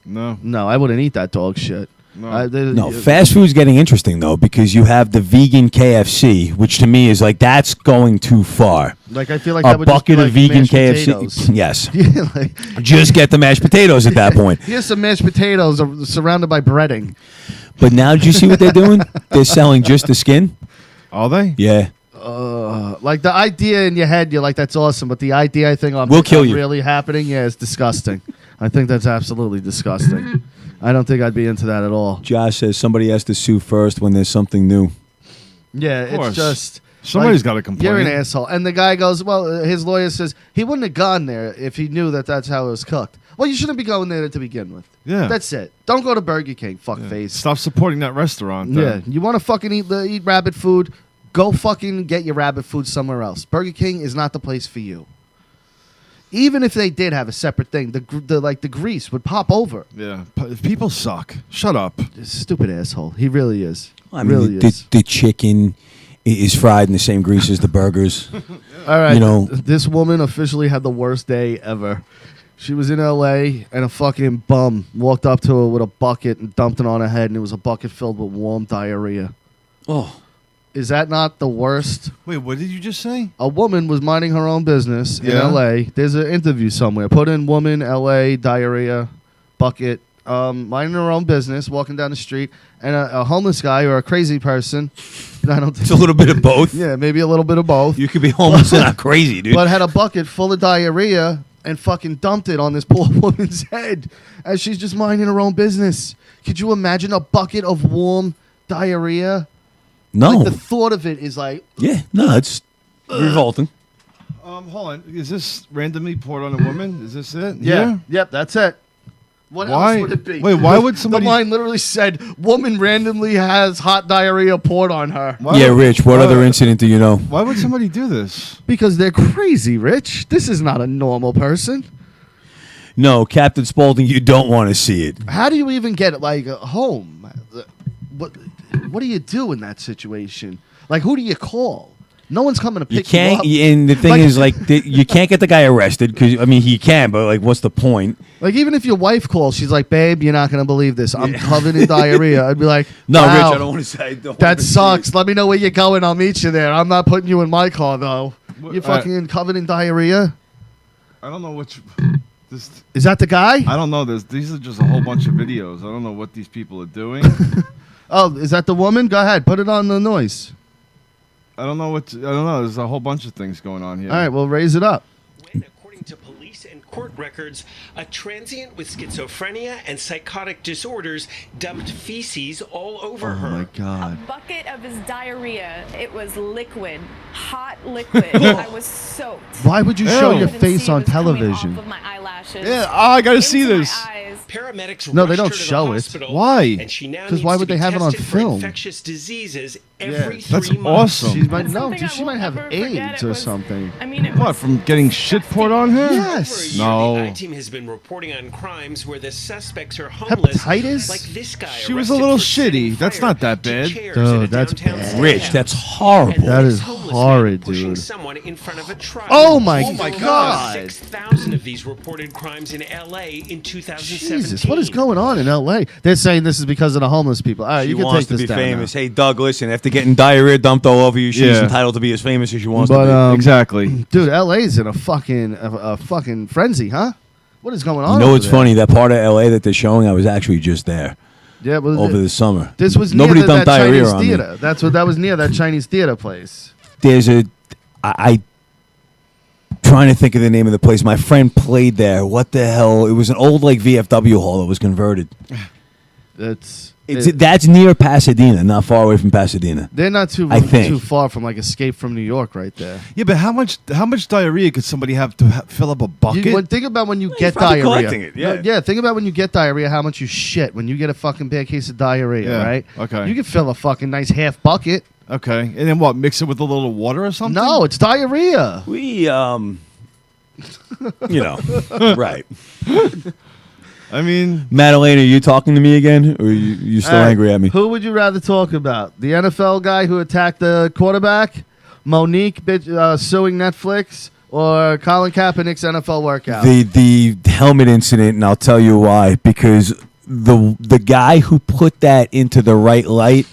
No. No, I wouldn't eat that dog shit. No, fast food's getting interesting though because you have the vegan KFC, which to me is like that's going too far. Like I feel like A that would just be bucket of like vegan mashed KFC. potatoes. Yes. Yeah, like, Just get the mashed potatoes at that point. here's some mashed potatoes surrounded by breading. But now, did you see what they're doing? They're selling just the skin. Are they? Yeah. Like the idea in your head, you're like, that's awesome. But the idea, I think, Will kill you. really happening, yeah, it's disgusting. I think that's absolutely disgusting. I don't think I'd be into that at all. Josh says somebody has to sue first when there's something new. Yeah, Of course. it's just Somebody's gotta complain. You're an asshole. And the guy goes, well, his lawyer says he wouldn't have gone there if he knew that that's how it was cooked. Well, you shouldn't be going there to begin with. Yeah. That's it. Don't go to Burger King, fuckface. Stop supporting that restaurant. Yeah, then. you want to fucking eat rabbit food? Go fucking get your rabbit food somewhere else. Burger King is not the place for you. Even if they did have a separate thing, the grease would pop over. Yeah. People suck. Shut up. Stupid asshole. He really is. I mean, really is. the chicken is fried in the same grease as the burgers. All right. You know, This woman officially had the worst day ever. She was in L.A. and a fucking bum walked up to her with a bucket and dumped it on her head, and it was a bucket filled with warm diarrhea. oh, Is that not the worst? Wait, what did you just say? A woman was minding her own business in Yeah. L.A. There's an interview somewhere. Put in woman, L.A., diarrhea, bucket. Minding her own business, walking down the street, and a homeless guy or a crazy person. I don't think it's a little bit of both. Yeah, maybe a little bit of both. You could be homeless and not crazy, dude. But had a bucket full of diarrhea and fucking dumped it on this poor woman's head as she's just minding her own business. Could you imagine a bucket of warm diarrhea? No. Like the thought of it is like, Yeah, no, it's revolting. Hold on. Is this randomly poured on a woman? Is this it? yeah, yep, that's it. What Why- else would it be? wait, why would somebody- The line literally said, "Woman randomly has hot diarrhea poured on her." Why Yeah, would- Rich, what why- other incident do you know? Why would somebody do this? Because they're crazy, Rich. This is not a normal person. No, Captain Spaulding, you don't want to see it. How do you even get it like home? What do you do in that situation? Like, who do you call? No one's coming to You pick can't, you up. and the thing Like- is, like, you can't get the guy arrested because I mean he can, but like, what's the point? Like, even if your wife calls, she's like, "Babe, you're not gonna believe this. I'm covered in diarrhea." I'd be like, No, wow, Rich, I don't want to say. That sucks. Let me know where you're going. I'll meet you there. I'm not putting you in my car though. You're fucking covered in diarrhea. I don't know which. This. Is that the guy? I don't know. These are just a whole bunch of videos. I don't know what these people are doing. Oh, is that the woman? Go ahead, put it on the noise. I don't know what. I don't know. There's a whole bunch of things going on here. All right, well, raise it up. When, according to police and court records, a transient with schizophrenia and psychotic disorders dumped feces all over her. Oh my A god. bucket of his diarrhea. It was liquid, hot liquid. I was soaked. Why would you show Ew. your I couldn't face see it on was coming television? off of my eyelashes. Yeah. Oh, I gotta see into my this. eyes. Paramedics No, they rushed don't her to the show it. hospital, Why? And she now 'Cause needs why to would be they have it on tested for film? infectious diseases every 3 That's months. awesome. She might That's no, something I she will might have never forget. AIDS It or was- something. I mean, it What, was from getting shit poured on her? Yes. For a year, No. The I-Team has been reporting on crimes where the suspects are homeless. Hepatitis? Like this guy. She was a arrested little for setting shitty. That's fire not that to bad. chairs Dude, at a that's downtown bad. steakhouse. Rich, that's horrible. And That this is homeless man horrid, pushing dude. someone in front of a truck. Oh my Oh my god. God. 6,000 of these reported crimes in LA in 2017. Jesus, what is going on in LA? They're saying this is because of the homeless people. All right, She you can wants take to this be down famous. now. Hey, Doug, listen. After getting diarrhea dumped all over you, she's Yeah. entitled to be as famous as she wants But to be. um, Exactly. dude, LA's in a fucking frenzy, huh? What is going on? You know over what's there? funny? That part of LA that they're showing, I was actually just there Yeah, but over the summer. this was Nobody near dumped that diarrhea Chinese on me. theater. That was near that Chinese theater place. There's I trying to think of the name of the place. My friend played there. What the hell? It was an old like VFW hall that was converted. That's near Pasadena, not far away from Pasadena. They're not too far from like Escape from New York, right there. Yeah, but how much diarrhea could somebody have to fill up a bucket? Think about when you get probably diarrhea. collecting it, yeah. Yeah, think about when you get diarrhea, how much you shit when you get a fucking bad case of diarrhea, Yeah, right? okay. You can fill a fucking nice half bucket. Okay, and then what? Mix it with a little water or something? No, it's diarrhea. We right. I mean, Madeleine, are you talking to me again, or you still All right, angry at me? Who would you rather talk about? The NFL guy who attacked the quarterback, Monique suing Netflix, or Colin Kaepernick's NFL workout? The helmet incident, and I'll tell you why. Because the guy who put that into the right light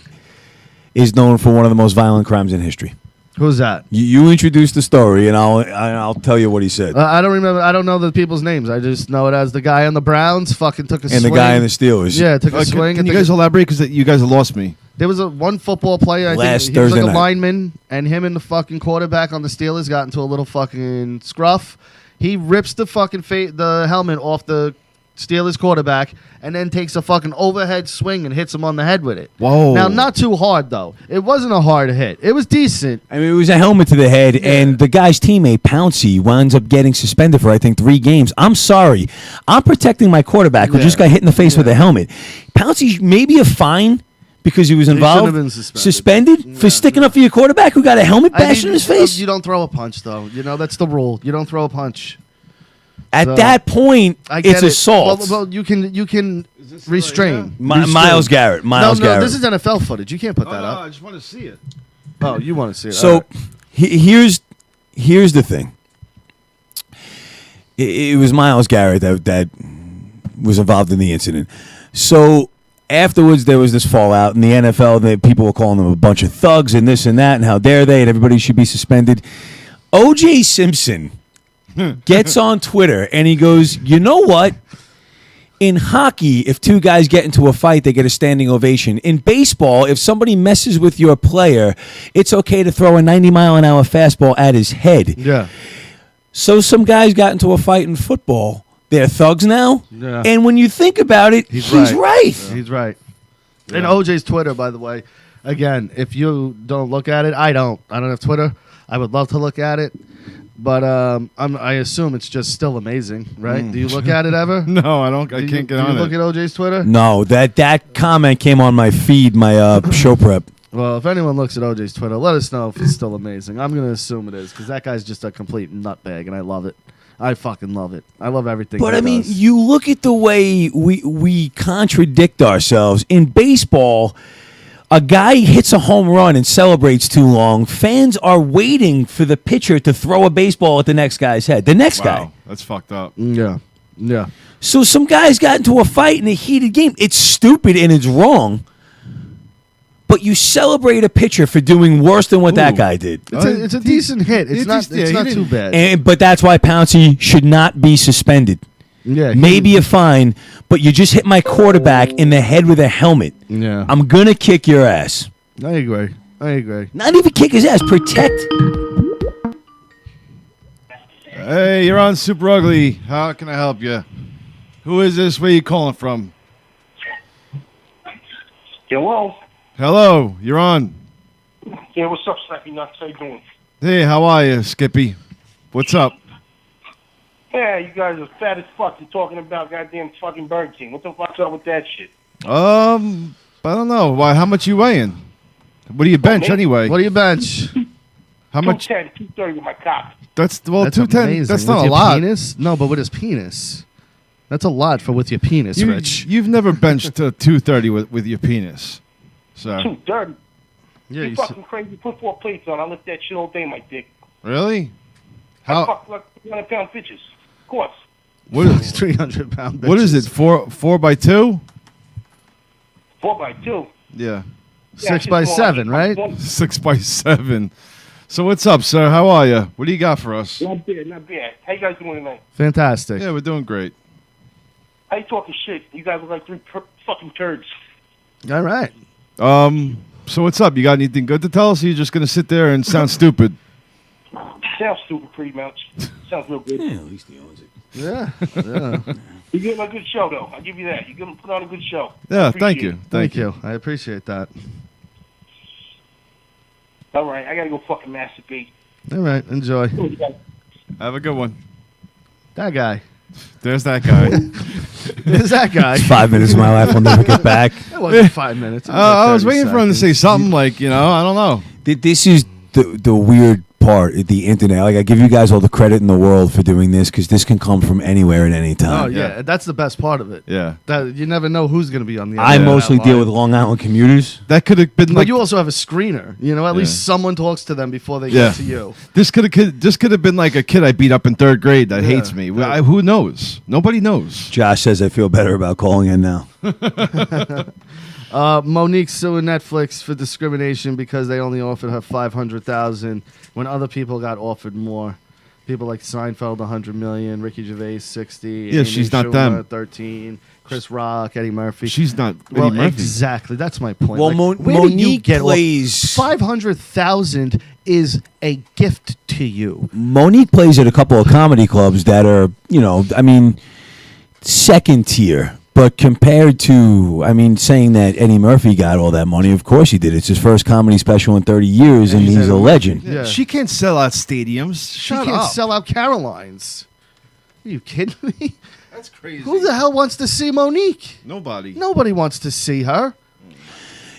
is known for one of the most violent crimes in history. Who's that? You introduced the story, and I'll tell you what he said. I don't remember. I don't know the people's names. I just know it as the guy on the Browns fucking took a swing. And the guy in the Steelers. Yeah, took a swing. Can you guys elaborate? Because you guys have lost me. There was one football player. I Last think he was Thursday like a night. lineman, and him and the fucking quarterback on the Steelers got into a little fucking scruff. He rips the fucking the helmet off the Steelers quarterback, and then takes a fucking overhead swing and hits him on the head with it. Whoa! Now, not too hard though. It wasn't a hard hit. It was decent. I mean, it was a helmet to the head, and the guy's teammate, Pouncey, winds up getting suspended for, I think, 3 games. I'm sorry. I'm protecting my quarterback who just got hit in the face with a helmet. Pouncey, maybe a fine because he was involved. He should have been suspended. For sticking up for your quarterback who got a helmet bashed in his face? You don't throw a punch though. You know, that's the rule. You don't throw a punch. At that point, I get it's it. assault. Well, you can restrain. Miles Garrett. Miles Garrett. This is NFL footage. You can't put that up. I just want to see it. Oh, you want to see it? So All right. here's the thing. It was Miles Garrett that was involved in the incident. So afterwards, there was this fallout in the NFL. That people were calling them a bunch of thugs and this and that, and how dare they, and everybody should be suspended. O.J. Simpson gets on Twitter and he goes, you know what? In hockey, if 2 guys get into a fight, they get a standing ovation. In baseball, if somebody messes with your player, it's okay to throw a 90-mile-an-hour fastball at his head. Yeah. So some guys got into a fight in football. They're thugs now. Yeah. And when you think about it, he's right. He's right. And OJ's Twitter, by the way, again, if you don't look at it, I don't have Twitter. I would love to look at it. But I assume it's just still amazing, right? Do you look at it ever? No, I don't. I can't get on Do you it. look at OJ's Twitter? No, that comment came on my feed, my show prep. Well, if anyone looks at OJ's Twitter, let us know if it's still amazing. I'm going to assume it is because that guy's just a complete nutbag, and I love it. I fucking love it. I love everything. But he I mean, does. you look at the way we contradict ourselves. In baseball, a guy hits a home run and celebrates too long. Fans are waiting for the pitcher to throw a baseball at the next guy's head. The next guy. That's fucked up. Yeah. So some guys got into a fight in a heated game. It's stupid and it's wrong. But you celebrate a pitcher for doing worse than what that guy did. It's a decent hit. It's not too bad. But that's why Pouncey should not be suspended. Yeah, Maybe a fine, but you just hit my quarterback in the head with a helmet. Yeah. I'm going to kick your ass. I agree. Not even kick his ass. Protect. Hey, you're on Super Ugly. How can I help you? Who is this? Where are you calling from? Hello. Hello, you're on. Yeah, what's up, Slappy Nuts? How you doing? Hey, how are you, Skippy? What's up? Yeah, you guys are fat as fuck. You're talking about goddamn fucking Burger King. What the fuck's up with that shit? I don't know. Why? How much you weighing? What do you bench me? anyway? What do you bench? How much? 210, 230 with my cock. That's That's 210. amazing. That's not With a your lot. Penis? No, but with his penis. That's a lot for with your penis, Rich. You've never benched 230 with your penis. So 230. Yeah, you fucking crazy. Put 4 plates on. I lift that shit all day, my dick. really? I How? fuck like 300-pound bitches. Of course. What is 300-pound? What is it? 4 by 2? 4x2. Yeah. 6 by 7, right? 6 by 7. So what's up, sir? How are you? What do you got for us? Not bad, not bad. How you guys doing tonight? Fantastic. Yeah, we're doing great. How you talking shit? You guys look like three fucking turds. All right. So what's up? You got anything good to tell us? Or you just gonna sit there and sound stupid? Sounds stupid, pretty much. Sounds real good. Yeah, at least he owns it. Yeah. Yeah. You give him a good show, though. I'll give you that. You give him put on a good show. Yeah, Appreciate thank you. it. Thank you. I appreciate that. All right, I gotta go fucking masturbate. All right. Enjoy. Have a good one. That guy. There's that guy. There's that guy. 5 minutes of my life will never get back. It wasn't 5 minutes. It was like I was 30 waiting for him to say seconds. something like, I don't know. This is the weird part of the internet. Like, I give you guys all the credit in the world for doing this because this can come from anywhere at any Oh time. yeah, that's the best part of it. Yeah. That you never know who's going to be on the. I other end of mostly that deal line. with Long Island commuters. That could have been But like you also have a screener. At least someone talks to them before they Yeah. get to you. this could have been like a kid I beat up in 3rd grade that Yeah. hates me. Who knows? Nobody knows. Josh says I feel better about calling in now. Monique suing Netflix for discrimination because they only offered her $500,000 when other people got offered more. People like Seinfeld, $100 million, Ricky Gervais, $60. Yeah, Amy she's not Schumer, them. $13. Chris Rock, Eddie Murphy. She's not Eddie Well, Murphy. exactly. That's my point. Well, Like, where do you Monique get plays. $500,000 is a gift to you. Monique plays at a couple of comedy clubs that are, second tier. But compared to, saying that Eddie Murphy got all that money, of course he did. It's his first comedy special in 30 years, and he's a legend. Yeah. She can't sell out stadiums. She Shut can't up. sell out Carolines. Are you kidding me? That's crazy. Who the hell wants to see Monique? Nobody. Nobody wants to see her.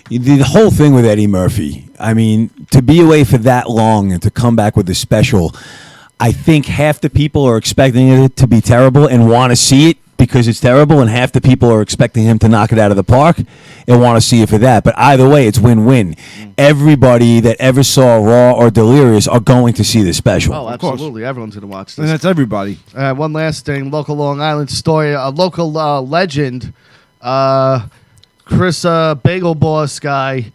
The whole thing with Eddie Murphy, to be away for that long and to come back with a special, I think half the people are expecting it to be terrible and want to see it because it's terrible, and half the people are expecting him to knock it out of the park and want to see it for that. But either way, it's win-win. Everybody that ever saw Raw or Delirious are going to see the special. Oh, absolutely. Everyone's going to watch And this. that's everybody. One last thing. Local Long Island story. A local legend, Chris Bagel Boss guy.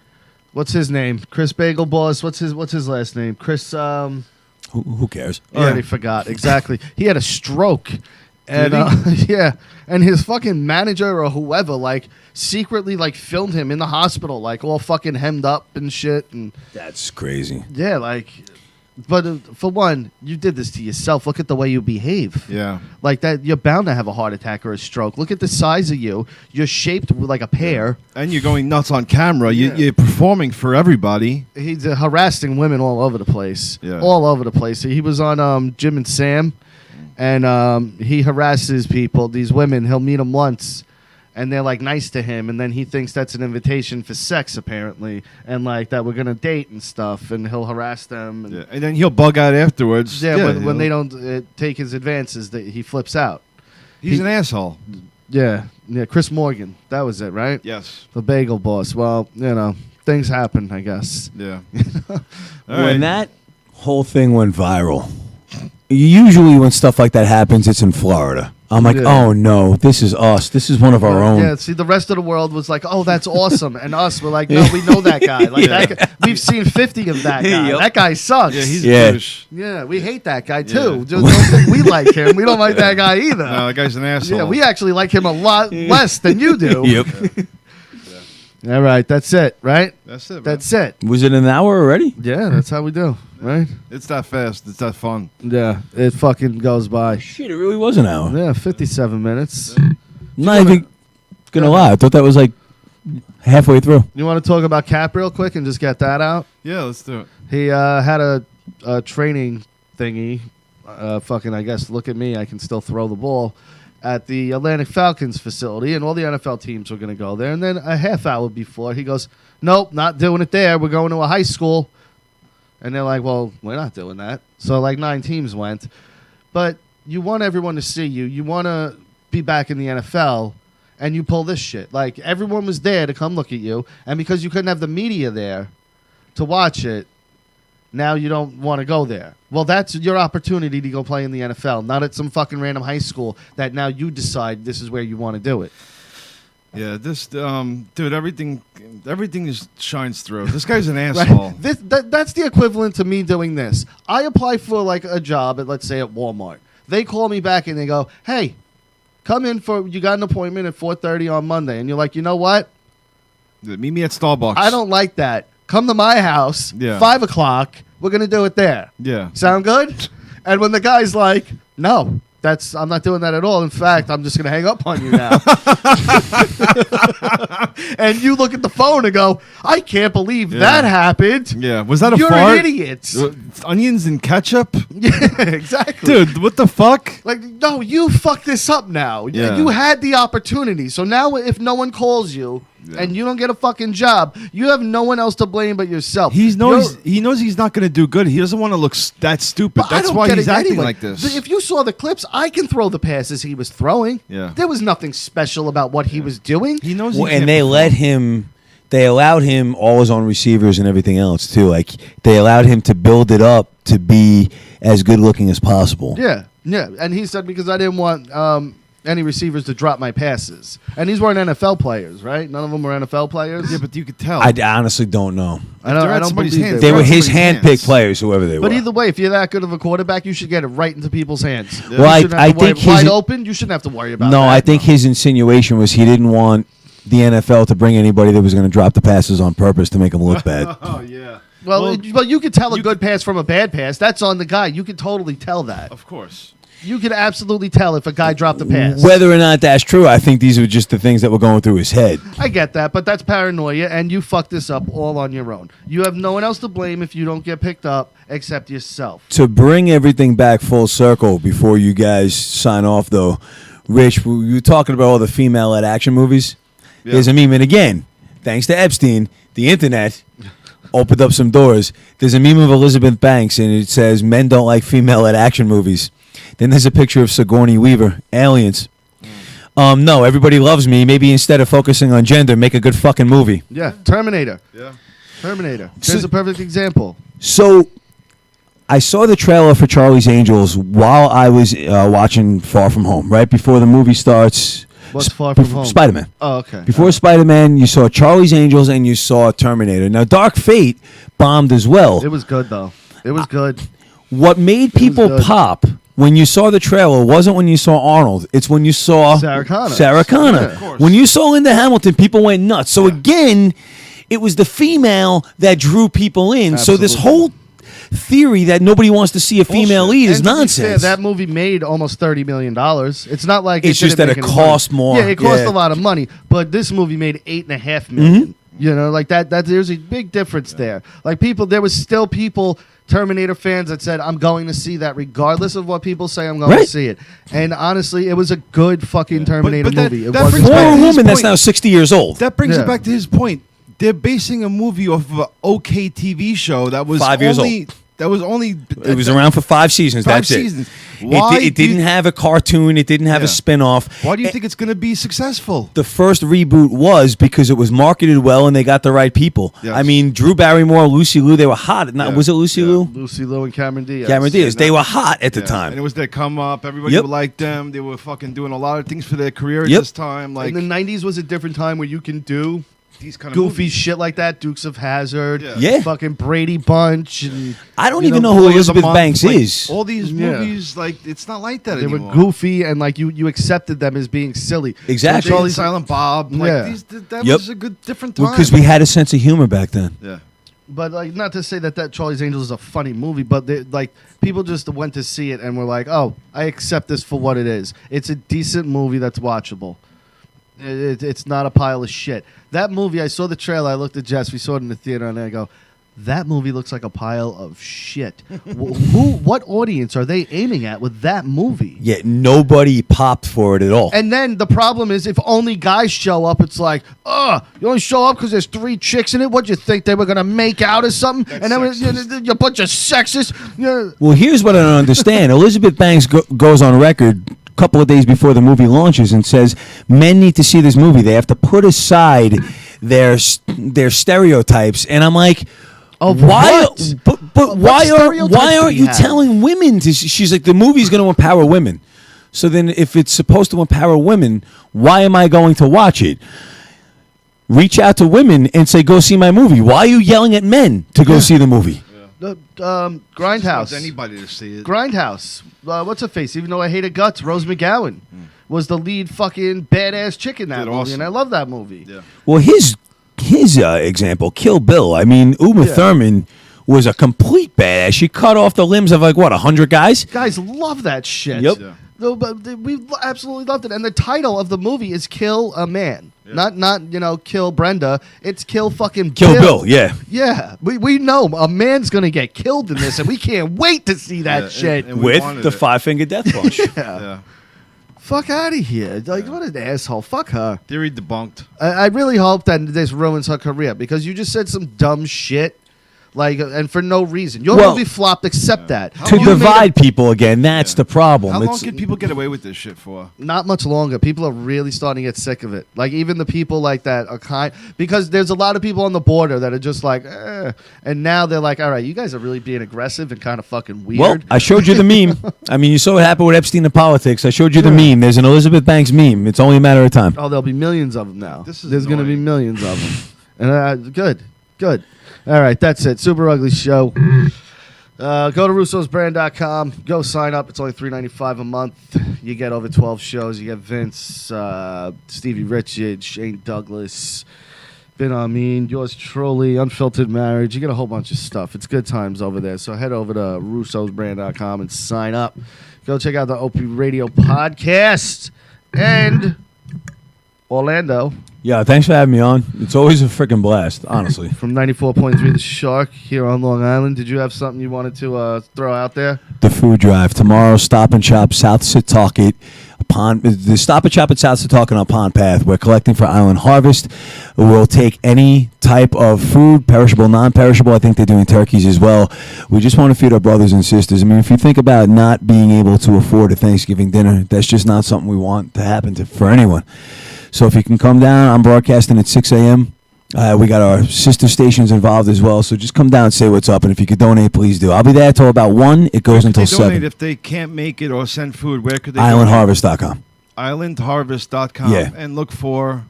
What's his name? Chris Bagel Boss. What's his last name? Chris... Who cares? Already forgot. Exactly. He had a stroke. And yeah, and his fucking manager or whoever secretly filmed him in the hospital all fucking hemmed up and shit and That's crazy. yeah but for one, you did this to yourself. Look at the way you behave. Yeah. Like that, you're bound to have a heart attack or a stroke. Look at the size of you. You're shaped like a pear. And you're going nuts on camera. Yeah. You're performing for everybody. He's harassing women all over the place. Yeah. All over the place. He was on Jim and Sam. And he harasses people, these women. He'll meet them once, and they're nice to him, and then he thinks that's an invitation for sex, apparently, and that we're gonna date and stuff, and he'll harass them. And Yeah. And then he'll bug out afterwards. when they don't take his advances, he flips out. He's an asshole. Yeah, Chris Morgan, that was it, right? Yes. The Bagel Boss. Well, things happen, I guess. Yeah. When that whole thing went viral, usually when stuff like that happens, it's in Florida. I'm like, Yeah. oh no, this is us. This is one of our own. Yeah, see, the rest of the world was like, "Oh, that's awesome," and us were like, "No, we know that guy. That guy, we've seen 50 of that guy. Yep. That guy sucks." Yeah, he's Yeah. Jewish. Yeah, we hate that guy too. Just don't think we like him. We don't like that guy either. No, that guy's an asshole. Yeah, we actually like him a lot less than you do. Yep. All right, that's it, right? That's it. Man. That's it. Was it an hour already? Yeah, that's how we do, right? It's that fast. It's that fun. Yeah, it fucking goes by. Shit, it really was an hour. Yeah, 57 minutes. I'm not even gonna lie. I thought that was halfway through. You want to talk about Cap real quick and just get that out? Yeah, let's do it. He had a training thingy. Fucking, I guess, look at me. I can still throw the ball at the Atlantic Falcons facility, and all the NFL teams were going to go there. And then a half hour before, he goes, "Nope, not doing it there. We're going to a high school." And they're like, "Well, we're not doing that." So 9 teams went. But you want everyone to see you. You want to be back in the NFL, and you pull this shit. Everyone was there to come look at you, and because you couldn't have the media there to watch it, now you don't want to go there. Well, that's your opportunity to go play in the NFL, not at some fucking random high school that now you decide this is where you want to do it. Yeah, this dude, everything just shines through. This guy's an asshole. Right. That's the equivalent to me doing this. I apply for like a job at, let's say, at Walmart. They call me back and they go, "Hey, come in you got an appointment at 4:30 on Monday," and you're like, "You know what? Meet me at Starbucks." I don't like that. Come to my house. Yeah. 5 o'clock. We're gonna do it there. Yeah. Sound good? And when the guy's like, "No, I'm not doing that at all. In fact, I'm just gonna hang up on you now." And you look at the phone and go, "I can't believe that happened." Yeah. Was that a You're fart? an idiot. Onions and ketchup? Yeah, exactly. Dude, what the fuck? Like, no, you fucked this up now. Yeah. You had the opportunity. So now if no one calls you and you don't get a fucking job, you have no one else to blame but yourself. He knows he's not going to do good. He doesn't want to look that stupid. But I That's don't why get he's it acting anyway. like this. If you saw the clips, I can throw the passes he was throwing. Yeah. There was nothing special about what he was doing. He knows Well, and they allowed him all his own receivers and everything else too. Like they allowed him to build it up to be as good looking as possible. Yeah. And he said, because I didn't want any receivers to drop my passes. And these weren't NFL players, right? None of them were NFL players. Yeah, but you could tell. I honestly don't know. I don't somebody's believe hands, They were his somebody's hands. hand-picked players, whoever they But were. either way, if you're that good of a quarterback, you should get it right into people's hands. Yeah. Well, You shouldn't I have to worry- think his- wide open. You shouldn't have to worry about No, that. I think his insinuation was he didn't want the NFL to bring anybody that was going to drop the passes on purpose to make him look bad. Oh, yeah. Well, you could tell a good pass from a bad pass. That's on the guy. You could totally tell that. Of course. You could absolutely tell if a guy dropped a pass. Whether or not that's true, I think these were just the things that were going through his head. I get that, but that's paranoia, and you fucked this up all on your own. You have no one else to blame if you don't get picked up except yourself. To bring everything back full circle before you guys sign off, though, Rich, you were talking about all the female-led action movies. Yeah. There's a meme, and again, thanks to Epstein, the internet opened up some doors. There's a meme of Elizabeth Banks, and it says, "Men don't like female-led action movies." Then there's a picture of Sigourney Weaver, Aliens. No, everybody loves me. Maybe instead of focusing on gender, make a good fucking movie. Yeah, Terminator. Yeah. Terminator. There's a perfect example. So, I saw the trailer for Charlie's Angels while I was watching Far From Home, right before the movie starts. What's Far From Home? Spider-Man. Oh, okay. Before Spider-Man, you saw Charlie's Angels and you saw Terminator. Now, Dark Fate bombed as well. It was good, though. It was good. What made people good. pop when you saw the trailer wasn't when you saw Arnold. It's when you saw Sarah Connor. Connor. Yeah, of course. When you saw Linda Hamilton, people went nuts. So again, it was the female that drew people in. So this whole theory that nobody wants to see a female lead is And to be nonsense. fair, that movie made almost $30 million. It's not like It's just didn't that make it any cost money. more. Yeah, it cost Yeah. a lot of money, but this movie made $8.5 million. You know, like that. There's a big difference there. Like there was still people, Terminator fans, that said, "I'm going to see that, regardless of what people say. I'm going to see it." And honestly, it was a good fucking Terminator But that- movie. It that wasn't brings For back bad. a to his woman that's point. now 60 years old. That brings Yeah. it back to his point. They're basing a movie off of an okay TV show that was 5 years only, That was only. It was around for 5 seasons. 5 That's seasons. it. Why It do you- didn't have a cartoon. It didn't have a Yeah. spin-off. Why do you think it's going to be successful? The first reboot was because it was marketed well and they got the right people. Yes. I mean, Drew Barrymore, Lucy Liu, they were hot. Not, Yeah. Was it Lucy Yeah. Liu? Lucy Liu and Cameron Diaz. Cameron Diaz. They were hot at the Yeah. time. And it was their come up. Everybody Yep. liked them. They were fucking doing a lot of things for their career at Yep. this time. Like And the '90s was a different time where you can do these kind of goofy movies. shit like that. Dukes of Hazzard. Yeah. Fucking Brady Bunch. And, I don't you even know, know who Boy of the Elizabeth Month, Banks like, is. All these Yeah. movies, like it's not like that they were anymore. goofy and like you accepted them as being silly. Exactly. Charlie Silent Bob. Like Yeah. that Yep. was a good different time. Because we had a sense of humor back then. Yeah. But like, not to say that Charlie's Angels is a funny movie, but like people just went to see it and were like, "Oh, I accept this for what it is. It's a decent movie that's watchable. It's not a pile of shit." That movie, I saw the trailer. I looked at Jess. We saw it in the theater, and I go, "That movie looks like a pile of shit." What audience are they aiming at with that movie? Yet nobody popped for it at all. And then the problem is, if only guys show up, it's like, you only show up because there's 3 chicks in it. What'd you think they were gonna make out or something? And then you're a bunch of sexist. Well, here's what I don't understand. Elizabeth Banks goes on record a couple of days before the movie launches and says men need to see this movie. They have to put aside their stereotypes. And I'm like, why? what? But What why stereotypes do aren't we you have? telling women to? She's like, the movie's going to empower women. So then if it's supposed to empower women, why am I going to watch it? Reach out to women and say, go see my movie. Why are you yelling at men to go see the movie? Grindhouse. Anybody to see it. Grindhouse. What's her face? Even though I hated Guts, Rose McGowan was the lead fucking badass chick in that Did movie, awesome. and I love that movie. Yeah. Well, his example, Kill Bill. I mean, Uma Thurman was a complete badass. She cut off the limbs of 100 guys? Guys love that shit. Yep. Yeah. No, but we absolutely loved it. And the title of the movie is Kill a Man. Yeah. Not Kill Brenda. It's Kill fucking Kill Bill, yeah. Yeah. We know a man's going to get killed in this, and we can't wait to see that shit. and we With wanted the it. 5-finger death punch. Yeah. Fuck out of here. Like, what an asshole. Fuck her. Theory debunked. I really hope that this ruins her career because you just said some dumb shit. And for no reason. Your movie flopped, accept that. To divide people again, that's the problem. How long can people get away with this shit for? Not much longer. People are really starting to get sick of it. Like, even the people like that are because there's a lot of people on the border that are just like, and now they're like, all right, you guys are really being aggressive and kind of fucking weird. Well, I showed you the meme. I mean, you saw what happened with Epstein in politics. I showed you the meme. There's an Elizabeth Banks meme. It's only a matter of time. Oh, there'll be millions of them now. There's going to be annoying. millions of them. And good. All right, that's it. Super Ugly Show. Go to russosbrand.com. Go sign up. It's only $3.95 a month. You get over 12 shows. You get Vince, Stevie Richards, Shane Douglas, Ben Amin, yours truly, Unfiltered Marriage. You get a whole bunch of stuff. It's good times over there. So head over to russosbrand.com and sign up. Go check out the OP Radio podcast. And Orlando. Yeah, thanks for having me on. It's always a freaking blast, honestly. From 94.3 The Shark here on Long Island. Did you have something you wanted to throw out there? The food drive. Tomorrow, Stop and Shop, South Setauket. The Stop and Shop at South Setauket on Pond Path. We're collecting for Island Harvest. We'll take any type of food, perishable, non-perishable. I think they're doing turkeys as well. We just want to feed our brothers and sisters. I mean, if you think about not being able to afford a Thanksgiving dinner, that's just not something we want to happen for anyone. So if you can come down, I'm broadcasting at 6 a.m. We got our sister stations involved as well. So just come down and say what's up. And if you could donate, please do. I'll be there till about 1. It goes until 7. If they can't make it or send food, where could they IslandHarvest.com. IslandHarvest.com. Yeah. And look for...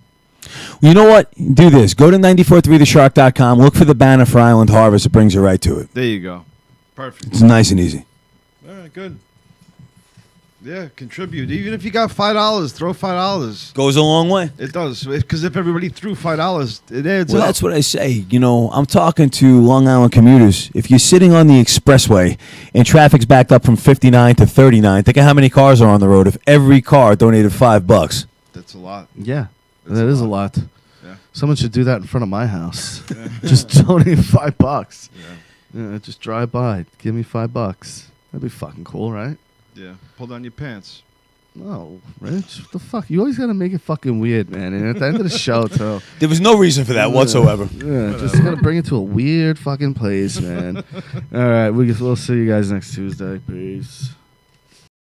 You know what? Do this. Go to 943theshark.com. Look for the banner for Island Harvest. It brings you right to it. There you go. Perfect. It's nice and easy. All right, good. Yeah, contribute. Even if you got $5, throw $5. Goes a long way. It does. Because if everybody threw $5, it adds Well, up. that's what I say. You know, I'm talking to Long Island commuters. If you're sitting on the expressway and traffic's backed up from 59 to 39, think of how many cars are on the road if every car donated $5. That's a lot. Yeah, that is a lot. Yeah. Someone should do that in front of my house. Just donate $5. Yeah, just drive by. Give me $5. That'd be fucking cool, right? Yeah. Pull down your pants. No, Rich. What the fuck? You always gotta make it fucking weird, man. And at the end of the show, too. There was no reason for that whatsoever. Yeah, just gotta bring it to a weird fucking place, man. All right, we'll see you guys next Tuesday. Peace.